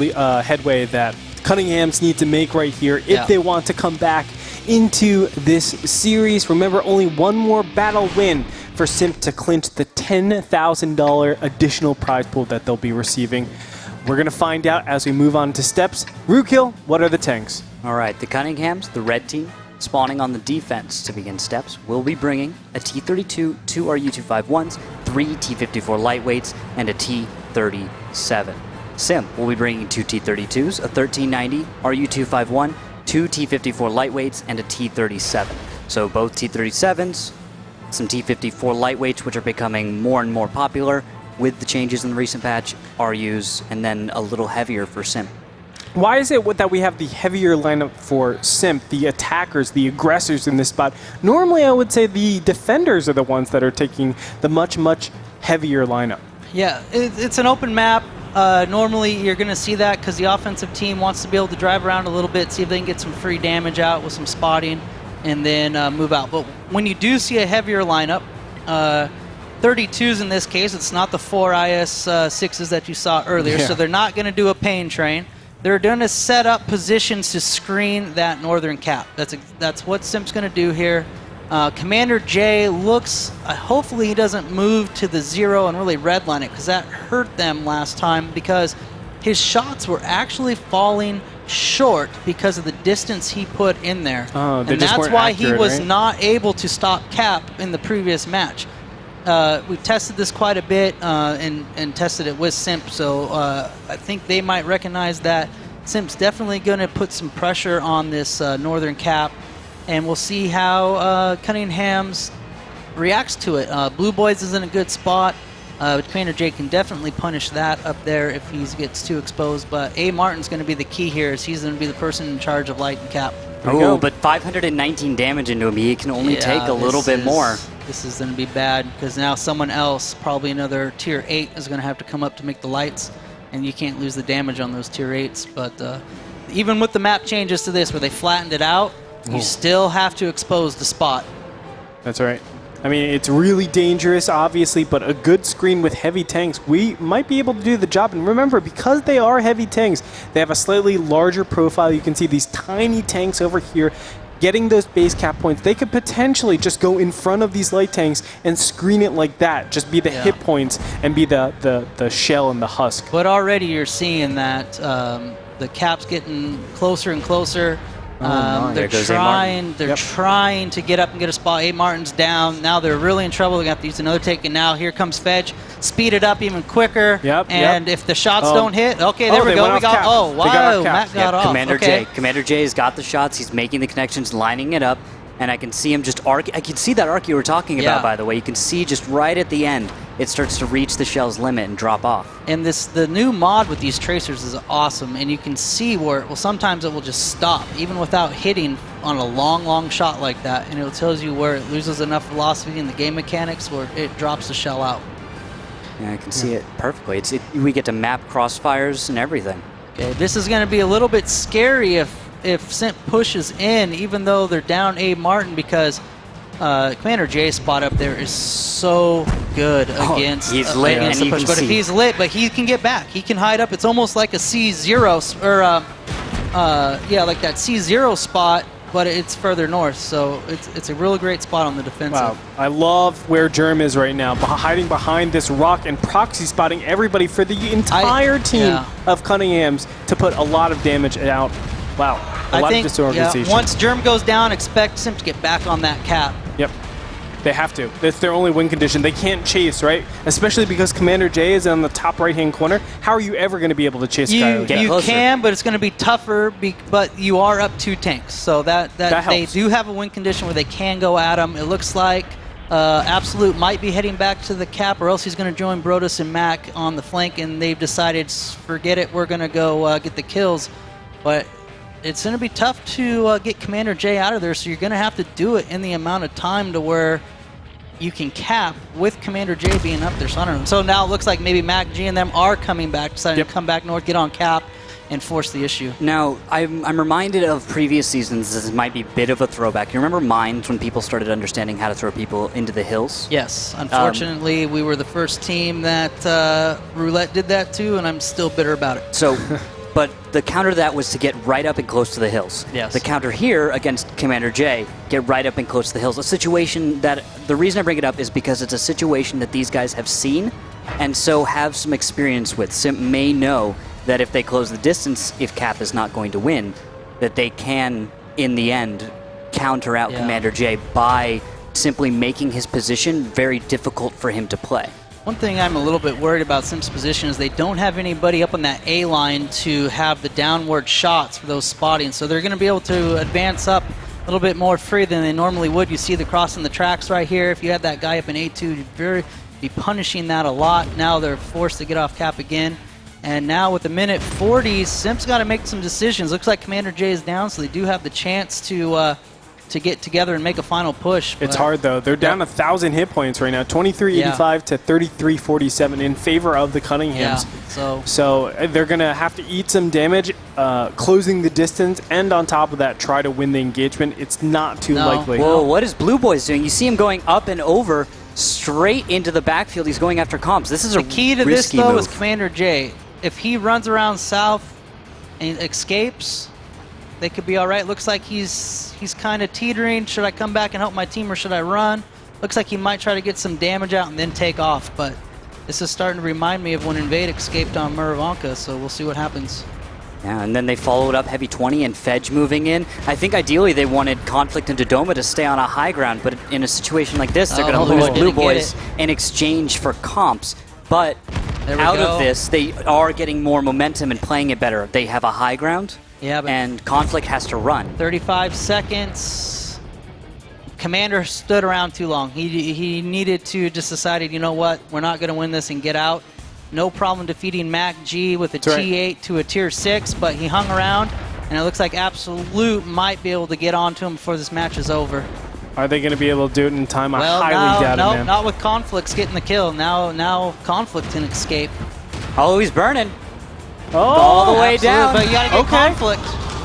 headway that Cunninghams need to make right here if they want to come back into this series. Remember, only one more battle win for Simp to clinch the $10,000 additional prize pool that they'll be receiving. We're going to find out as we move on to steps. Rookhill, what are the tanks? All right, the Cunninghams, the red team, spawning on the defense to begin steps, will be bringing a T-32, 2 RU-251s, 3 T-54 lightweights, and a T-37. Simp will be bringing 2 T-32s, a 1390 RU-251, 2 T-54 lightweights, and a T-37. So both T-37s, some T-54 lightweights, which are becoming more and more popular with the changes in the recent patch, RUs, and then a little heavier for Simp. Why is it that we have the heavier lineup for Simp, the attackers, the aggressors in this spot? Normally, I would say the defenders are the ones that are taking the much, much heavier lineup. Yeah, it's an open map. Normally, you're going to see that because the offensive team wants to be able to drive around a little bit, see if they can get some free damage out with some spotting, and then move out. But when you do see a heavier lineup, 32s in this case, it's not the 4 IS-6s that you saw earlier, so they're not going to do a pain train. They're going to set up positions to screen that northern cap. That's what Simp's going to do here. Commander J looks, hopefully he doesn't move to the 0 and really redline it, because that hurt them last time, because his shots were actually falling short because of the distance he put in there. And that's why he was not able to stop Cap in the previous match. We tested this quite a bit and tested it with Simp, so I think they might recognize that Simp's definitely going to put some pressure on this northern cap, and we'll see how Cunninghams reacts to it. Blue Boys is in a good spot. Commander J can definitely punish that up there if he gets too exposed, but A. Martin's going to be the key here, as he's going to be the person in charge of light and cap. Oh, but 519 damage into him. He can only take a little bit more. This is going to be bad because now someone else, probably another tier 8, is going to have to come up to make the lights, and you can't lose the damage on those tier 8s. But even with the map changes to this, where they flattened it out, you still have to expose the spot. That's right. I mean, it's really dangerous, obviously, but a good screen with heavy tanks, we might be able to do the job. And remember, because they are heavy tanks, they have a slightly larger profile. You can see these tiny tanks over here getting those base cap points. They could potentially just go in front of these light tanks and screen it like that, just be the hit points and be the shell and the husk. But already you're seeing that the cap's getting closer and closer. They're trying to get up and get a spot. A. Martin's down. Now they're really in trouble. They got to use another take, and now here comes Fedge. Speed it up even quicker. And if the shots don't hit, okay, there we go. We got. Oh, wow, Matt got off. Commander J's got the shots. He's making the connections, lining it up, and I can see him just arc. I can see that arc you were talking about, by the way. You can see just right at the end, it starts to reach the shell's limit and drop off. And the new mod with these tracers is awesome, and you can see where sometimes it will just stop, even without hitting on a long shot like that, and it tells you where it loses enough velocity in the game mechanics where it drops the shell out. Yeah, I can see it perfectly. We get to map crossfires and everything. Okay, this is going to be a little bit scary if SIMP pushes in, even though they're down A. Martin, because Commander J's spot up there is so good against, he's lit against the push. But if he's lit, but he can get back. He can hide up. It's almost like a C0, or like that C0 spot, but it's further north. So it's a really great spot on the defensive. Wow, I love where Germ is right now, hiding behind this rock and proxy spotting everybody for the entire team of Cunninghams to put a lot of damage out. Wow, a lot of disorganization. Once Germ goes down, expect SIMP to get back on that cap. Yep. They have to. It's their only win condition. They can't chase, right? Especially because Commander J is on the top right-hand corner. How are you ever going to be able to chase Coyote? You can, but it's going to be tougher, but you are up 2 tanks. So that they do have a win condition where they can go at them. It looks like Absolute might be heading back to the cap, or else he's going to join Brodus and Mac on the flank, and they've decided, forget it, we're going to go get the kills. But it's going to be tough to get Commander J out of there, so you're going to have to do it in the amount of time to where you can cap with Commander J being up there. So I don't know. So now it looks like maybe Mac G and them are coming back, deciding to come back north, get on cap, and force the issue. Now, I'm reminded of previous seasons. This might be a bit of a throwback. You remember Mines when people started understanding how to throw people into the hills? Yes. Unfortunately, we were the first team that Roulette did that to, and I'm still bitter about it. So, but the counter to that was to get right up and close to the hills. Yes. The counter here against Commander J, get right up and close to the hills. A situation that, the reason I bring it up is because it's a situation that these guys have seen and so have some experience with. SIMP may know that if they close the distance, if Cap is not going to win, that they can, in the end, counter out Commander J by simply making his position very difficult for him to play. One thing I'm a little bit worried about SIMP's position is they don't have anybody up on that A line to have the downward shots for those spotting, so they're going to be able to advance up a little bit more free than they normally would. You see the crossing the tracks right here. If you had that guy up in A2, you'd be punishing that a lot. Now they're forced to get off cap again. And now with the minute 40, SIMP's got to make some decisions. Looks like Commander J is down, so they do have the chance to get together and make a final push. It's hard, though. They're down 1,000 hit points right now, 2385 to 3347 in favor of the Cunninghams. So they're going to have to eat some damage, closing the distance, and on top of that, try to win the engagement. It's not too likely. Whoa, what is Blue Boys doing? You see him going up and over straight into the backfield. He's going after comps. This is the key to this, though, move. is Commander J. If he runs around south and escapes, they could be all right. Looks like he's kind of teetering. Should I come back and help my team, or should I run? Looks like he might try to get some damage out and then take off, but this is starting to remind me of when Invade escaped on Muravanka, so we'll see what happens. Yeah, and then they followed up Heavy 20 and Fedge moving in. I think ideally they wanted Conflict and Dodoma to stay on a high ground, but in a situation like this, they're going to lose Blue Boys in exchange for comps. But out of this, they are getting more momentum and playing it better. They have a high ground, and Conflict has to run. 35 seconds. Commander stood around too long. He needed to just decided, you know what, we're not going to win this and get out. No problem defeating Mac G with a T8 to a tier 6, but he hung around. and it looks like Absolute might be able to get onto him before this match is over. Are they going to be able to do it in time? I Well, highly doubt it, man. not with Conflicts getting the kill. Now Conflict can escape. Oh, he's burning. Oh, all the way Absolute, down. but you gotta get Conflict.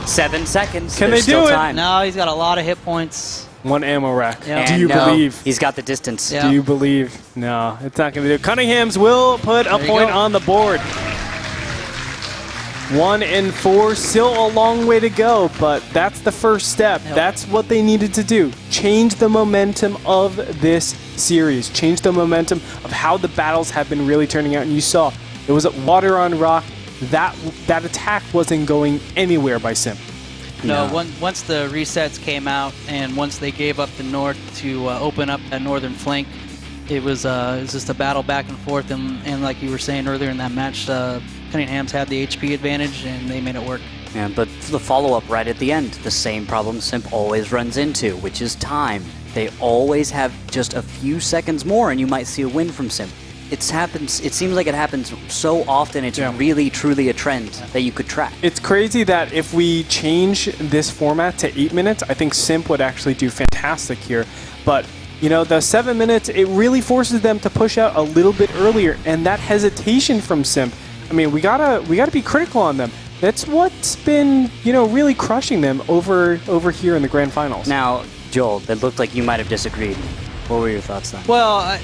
7 seconds. Can There's they still do it? time. No, he's got a lot of hit points. One ammo rack. Yeah. Do And you no, believe? He's got the distance. Yeah. Do you believe? No, it's not going to do it. Cunninghams will put a There you point go. on the board. 1 and 4, still a long way to go, but that's the first step. Yep. That's what they needed to do. Change the momentum of this series. Change the momentum of how the battles have been really turning out. And you saw, it was water on rock. That attack wasn't going anywhere by Simp. No, once the resets came out and once they gave up the north to open up that northern flank, it was just a battle back and forth. And like you were saying earlier in that match, Cunninghams had the HP advantage and they made it work. Yeah, but for the follow-up right at the end, the same problem Simp always runs into, which is time. They always have just a few seconds more and you might see a win from Simp. It seems like it happens so often, it's really, truly a trend that you could track. It's crazy that if we change this format to 8 minutes, I think Simp would actually do fantastic here. But, you know, the 7 minutes, it really forces them to push out a little bit earlier. And that hesitation from Simp, I mean, we gotta be critical on them. That's what's been, you know, really crushing them over here in the grand finals. Now, Joel, it looked like you might have disagreed. What were your thoughts then? Well,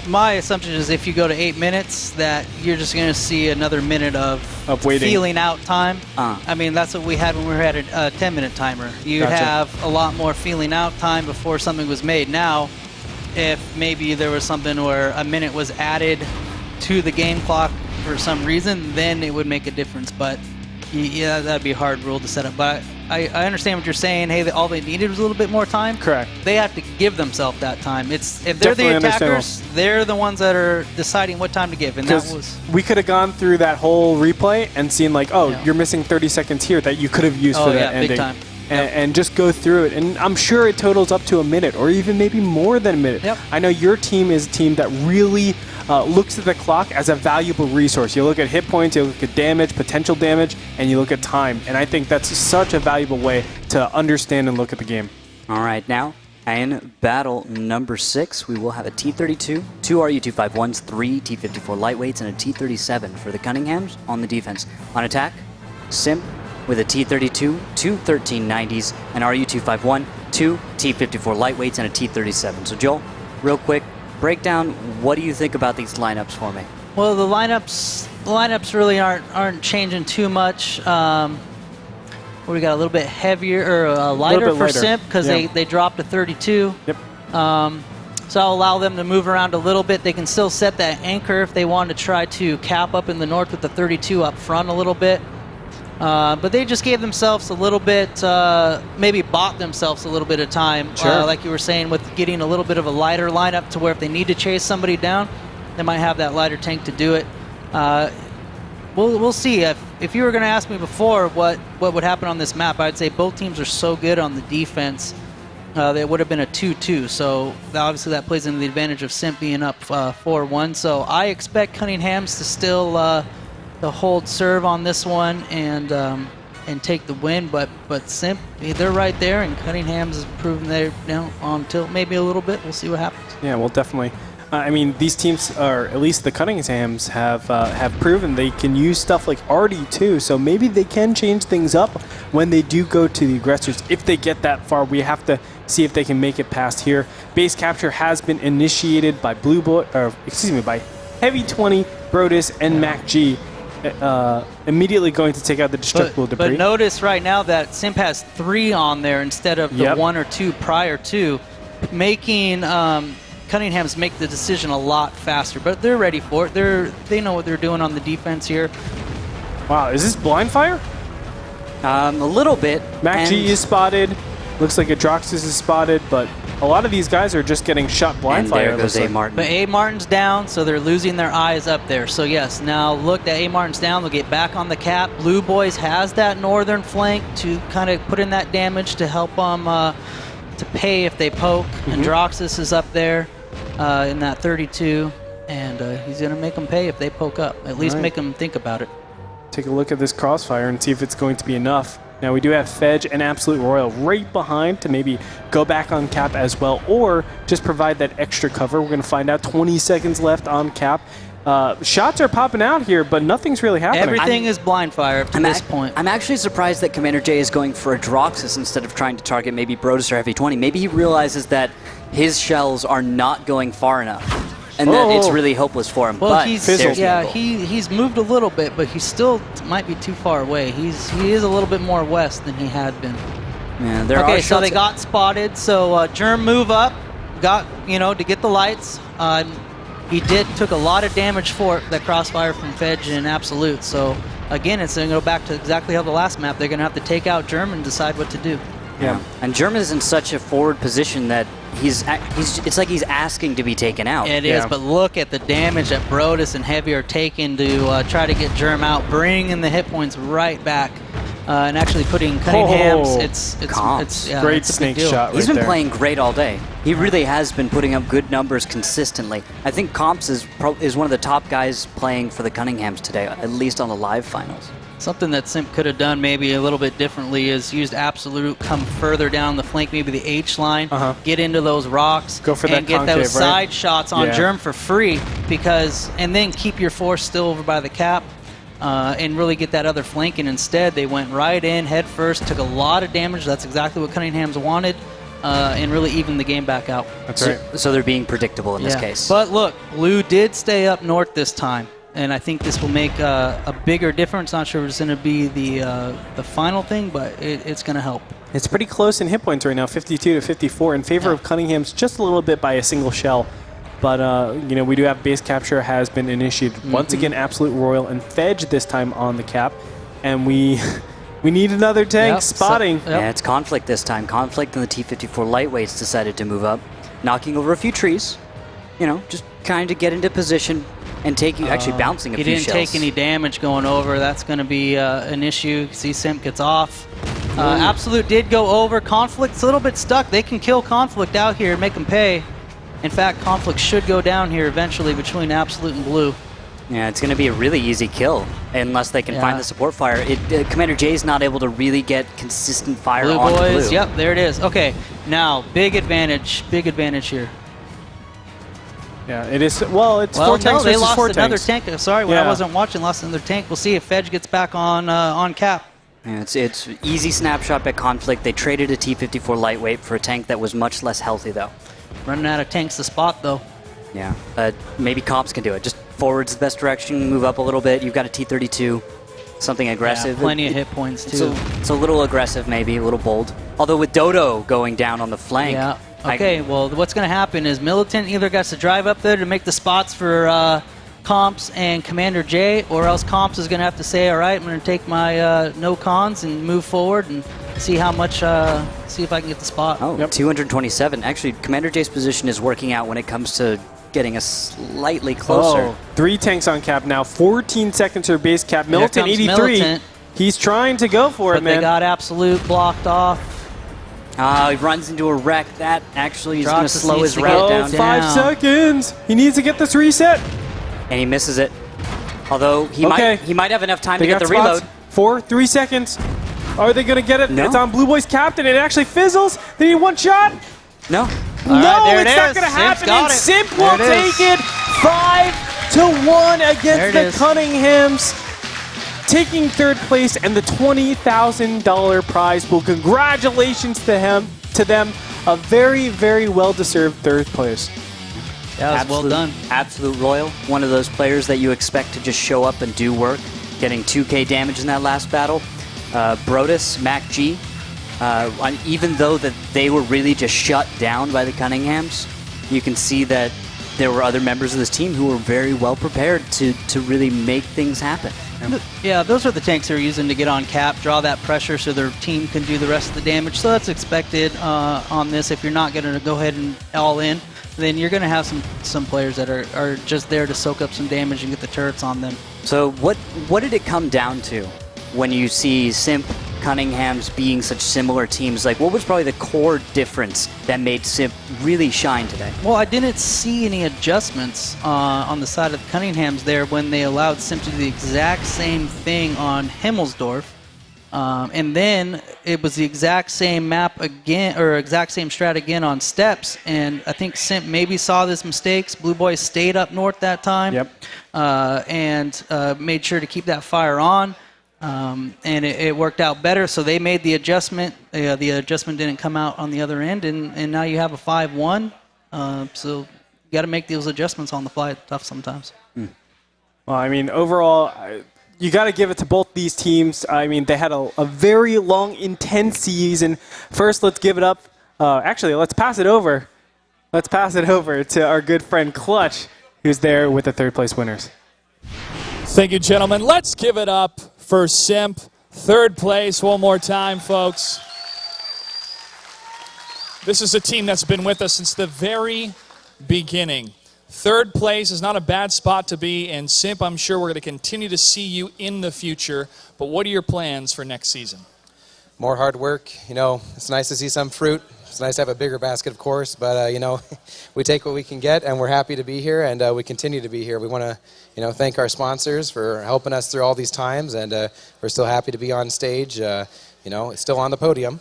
my assumption is if you go to 8 minutes, that you're just going to see another minute of waiting, feeling out time. I mean, that's what we had when we were at a 10-minute timer. You'd have a lot more feeling out time before something was made. Now, if maybe there was something where a minute was added to the game clock for some reason, then it would make a difference. But yeah, that'd be a hard rule to set up. But I understand what you're saying. Hey, all they needed was a little bit more time. Correct. They have to give themselves that time. If they're the attackers, they're the ones that are deciding what time to give. And that was. We could have gone through that whole replay and seen like, oh, you're missing 30 seconds here that you could have used for that ending. Big time. And just go through it. And I'm sure it totals up to a minute or even maybe more than a minute. Yep. I know your team is a team that really looks at the clock as a valuable resource. You look at hit points, you look at damage, potential damage, and you look at time. And I think that's such a valuable way to understand and look at the game. All right, now in battle number 6, we will have a T-32, 2 RU-251s, 3 T-54 lightweights, and a T-37 for the Cunninghams on the defense. On attack, Simp with a T-32, 2 1390s, an RU-251, 2 T-54 lightweights, and a T-37. So Joel, real quick, break down what do you think about these lineups for me? Well, the lineups really aren't changing too much. We got a little bit heavier or lighter for Simp because they dropped to 32. Yep. So I'll allow them to move around a little bit. They can still set that anchor if they want to try to cap up in the north with the 32 up front a little bit. But they just gave themselves a little bit, maybe bought themselves a little bit of time. Sure. Like you were saying, with getting a little bit of a lighter lineup to where if they need to chase somebody down, they might have that lighter tank to do it. We'll see. If you were going to ask me before what would happen on this map, I'd say both teams are so good on the defense that it would have been a 2-2. So obviously that plays into the advantage of Simp being up 4-1. So I expect Cunninghams to still to hold serve on this one and take the win, but Simp, they're right there, and Cunninghams has proven they're on tilt maybe a little bit. We'll see what happens. Yeah, well, definitely. I mean, these teams, or at least the Cunninghams, have proven they can use stuff like Artie too. So maybe they can change things up when they do go to the aggressors. If they get that far, we have to see if they can make it past here. Base capture has been initiated by by Heavy 20, Brodus, and Mac G. Immediately going to take out the destructible debris. But notice right now that Simp has 3 on there instead of the 1 or 2 prior to, making Cunninghams make the decision a lot faster. But they're ready for it. They know what they're doing on the defense here. Wow, is this blind fire? A little bit. Mac G is spotted. Looks like Adroxus is spotted, but a lot of these guys are just getting shot blind fire. There goes A. Martin. But A. Martin's down, so they're losing their eyes up there. So yes, now look, that A. Martin's down. They'll get back on the cap. Blue Boys has that northern flank to kind of put in that damage to help them to pay if they poke. And Adroxus is up there in that 32, and he's going to make them pay if they poke up. At least make them think about it. Take a look at this crossfire and see if it's going to be enough. Now we do have Fedge and Absolute Royal right behind to maybe go back on Cap as well, or just provide that extra cover. We're going to find out. 20 seconds left on Cap. Shots are popping out here, but nothing's really happening. Everything is blind fire up to this point. I'm actually surprised that Commander J is going for a Droxus instead of trying to target maybe Brodus or Heavy 20. Maybe he realizes that his shells are not going far enough, and that it's really hopeless for him. Well, but he's moved a little bit, but he still might be too far away. He is a little bit more west than he had been. Yeah, there okay, are so they got spotted. So Germ move up, got to get the lights. He took a lot of damage for that crossfire from Fedge and Absolute. So again, it's going to go back to exactly how the last map. They're going to have to take out Germ and decide what to do. Yeah, and Germ is in such a forward position that it's like he's asking to be taken out. It is, but look at the damage that Brodus and Heavy are taking to try to get Germ out, bringing the hit points right back, and actually putting Cunninghams. It's great it's a snake big deal. shot. He's right been there. playing great all day. He really has been putting up good numbers consistently. I think Comps is one of the top guys playing for the Cunninghams today, at least on the live finals. Something that Simp could have done maybe a little bit differently is used Absolute, come further down the flank, maybe the H line, get into those rocks, go for and that get concave, those right? side shots on Germ for free, and then keep your force still over by the Cap, and really get that other flank. And instead, they went right in head first, took a lot of damage. That's exactly what Cunninghams wanted, and really evened the game back out. That's right. So they're being predictable in this case. But look, Blue did stay up north this time. And I think this will make a bigger difference. Not sure if it's going to be the final thing, but it's going to help. It's pretty close in hit points right now, 52 to 54, in favor of Cunningham's just a little bit by a single shell. But, we do have base capture has been initiated. Once again, Absolute Royal and Fedge this time on the Cap. And we need another tank spotting. Yeah, it's Conflict this time. Conflict and the T-54 lightweights decided to move up, knocking over a few trees. Just kind of get into position. And actually bouncing a few shells. He didn't take any damage going over. That's going to be an issue. See, Simp gets off. Absolute did go over. Conflict's a little bit stuck. They can kill Conflict out here and make him pay. In fact, Conflict should go down here eventually between Absolute and Blue. Yeah, it's going to be a really easy kill unless they can find the support fire. Commander J's not able to really get consistent fire on boys. Blue. Yep, there it is. Okay, now big advantage here. Yeah, it is. Well, it's four tanks no, they versus lost four another tanks. tank. Sorry, when I wasn't watching, lost another tank. We'll see if Fedge gets back on Cap. Yeah, it's easy snapshot at Conflict. They traded a T-54 lightweight for a tank that was much less healthy, though. Running out of tanks to spot, though. Yeah, maybe Comps can do it. Just forward's the best direction, move up a little bit. You've got a T-32, something aggressive. Yeah, plenty of hit points, too. It's a little aggressive, maybe, a little bold. Although with Dodo going down on the flank... Yeah. Okay, well, what's going to happen is Militant either gets to drive up there to make the spots for Comps and Commander J, or else Comps is going to have to say, all right, I'm going to take my no cons and move forward and see how much, see if I can get the spot. Oh, 227. Actually, Commander J's position is working out when it comes to getting us slightly closer. Oh, 3 tanks on Cap now, 14 seconds to base Cap. Militant, 83. Militant. He's trying to go for it, man. But they got Absolute blocked off. He runs into a wreck. That actually is going to slow his route down. 5 seconds. He needs to get this reset. And he misses it. Although he might have enough time to get the spots. reload. 3 seconds. Are they going to get it? No. It's on Blue Boy's captain. It actually fizzles. They need one shot. No. Right, it's not going to happen. And Simp will take it 5-1 against the Cunninghams. Taking third place and the $20,000 prize. Well, congratulations to them. A very, very well-deserved third place. That was well done. Absolute Royal, one of those players that you expect to just show up and do work, getting 2K damage in that last battle. Brodus, Mac G, even though that they were really just shut down by the Cunninghams, you can see that there were other members of this team who were very well prepared to really make things happen. Yeah, those are the tanks they're using to get on Cap, draw that pressure so their team can do the rest of the damage. So that's expected on this. If you're not going to go ahead and all in, then you're going to have some players that are just there to soak up some damage and get the turrets on them. So what did it come down to when you see Simp, Cunninghams being such similar teams? Like, what was probably the core difference that made Simp really shine today? Well, I didn't see any adjustments on the side of the Cunninghams there when they allowed Simp to do the exact same thing on Himmelsdorf. And then it was the exact same map again, or exact same strat again on steps. And I think Simp maybe saw these mistakes. Blue Boys stayed up north that time. Yep. And made sure to keep that fire on. And it worked out better. So they made the adjustment. The adjustment didn't come out on the other end. And now you have a 5-1. So you got to make those adjustments on the fly. It's tough sometimes. Well, I mean, overall, you got to give it to both these teams. I mean, they had a very long, intense season. First, let's give it up. Actually, let's pass it over. Let's pass it over to our good friend Clutch, who's there with the third-place winners. Thank you, gentlemen. Let's give it up for Simp. Third place one more time, folks. This is a team that's been with us since the very beginning. Third place is not a bad spot to be, and Simp, I'm sure we're going to continue to see you in the future. But what are your plans for next season? More hard work. You know, it's nice to see some fruit. It's nice to have a bigger basket, of course, but, you know, we take what we can get, and we're happy to be here, and we continue to be here. We want to, you know, thank our sponsors for helping us through all these times, and we're still happy to be on stage, you know, still on the podium.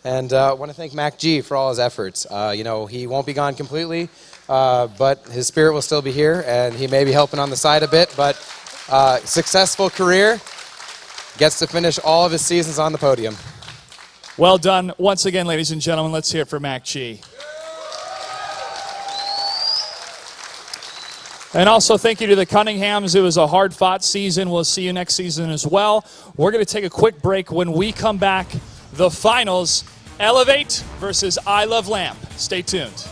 And I want to thank Mac G for all his efforts. You know, he won't be gone completely, but his spirit will still be here, and he may be helping on the side a bit, but successful career, gets to finish all of his seasons on the podium. Well done. Once again, ladies and gentlemen, let's hear it for Mac G. And also thank you to the Cunninghams. It was a hard-fought season. We'll see you next season as well. We're going to take a quick break. When we come back, the finals, Elevate versus I Love Lamp. Stay tuned.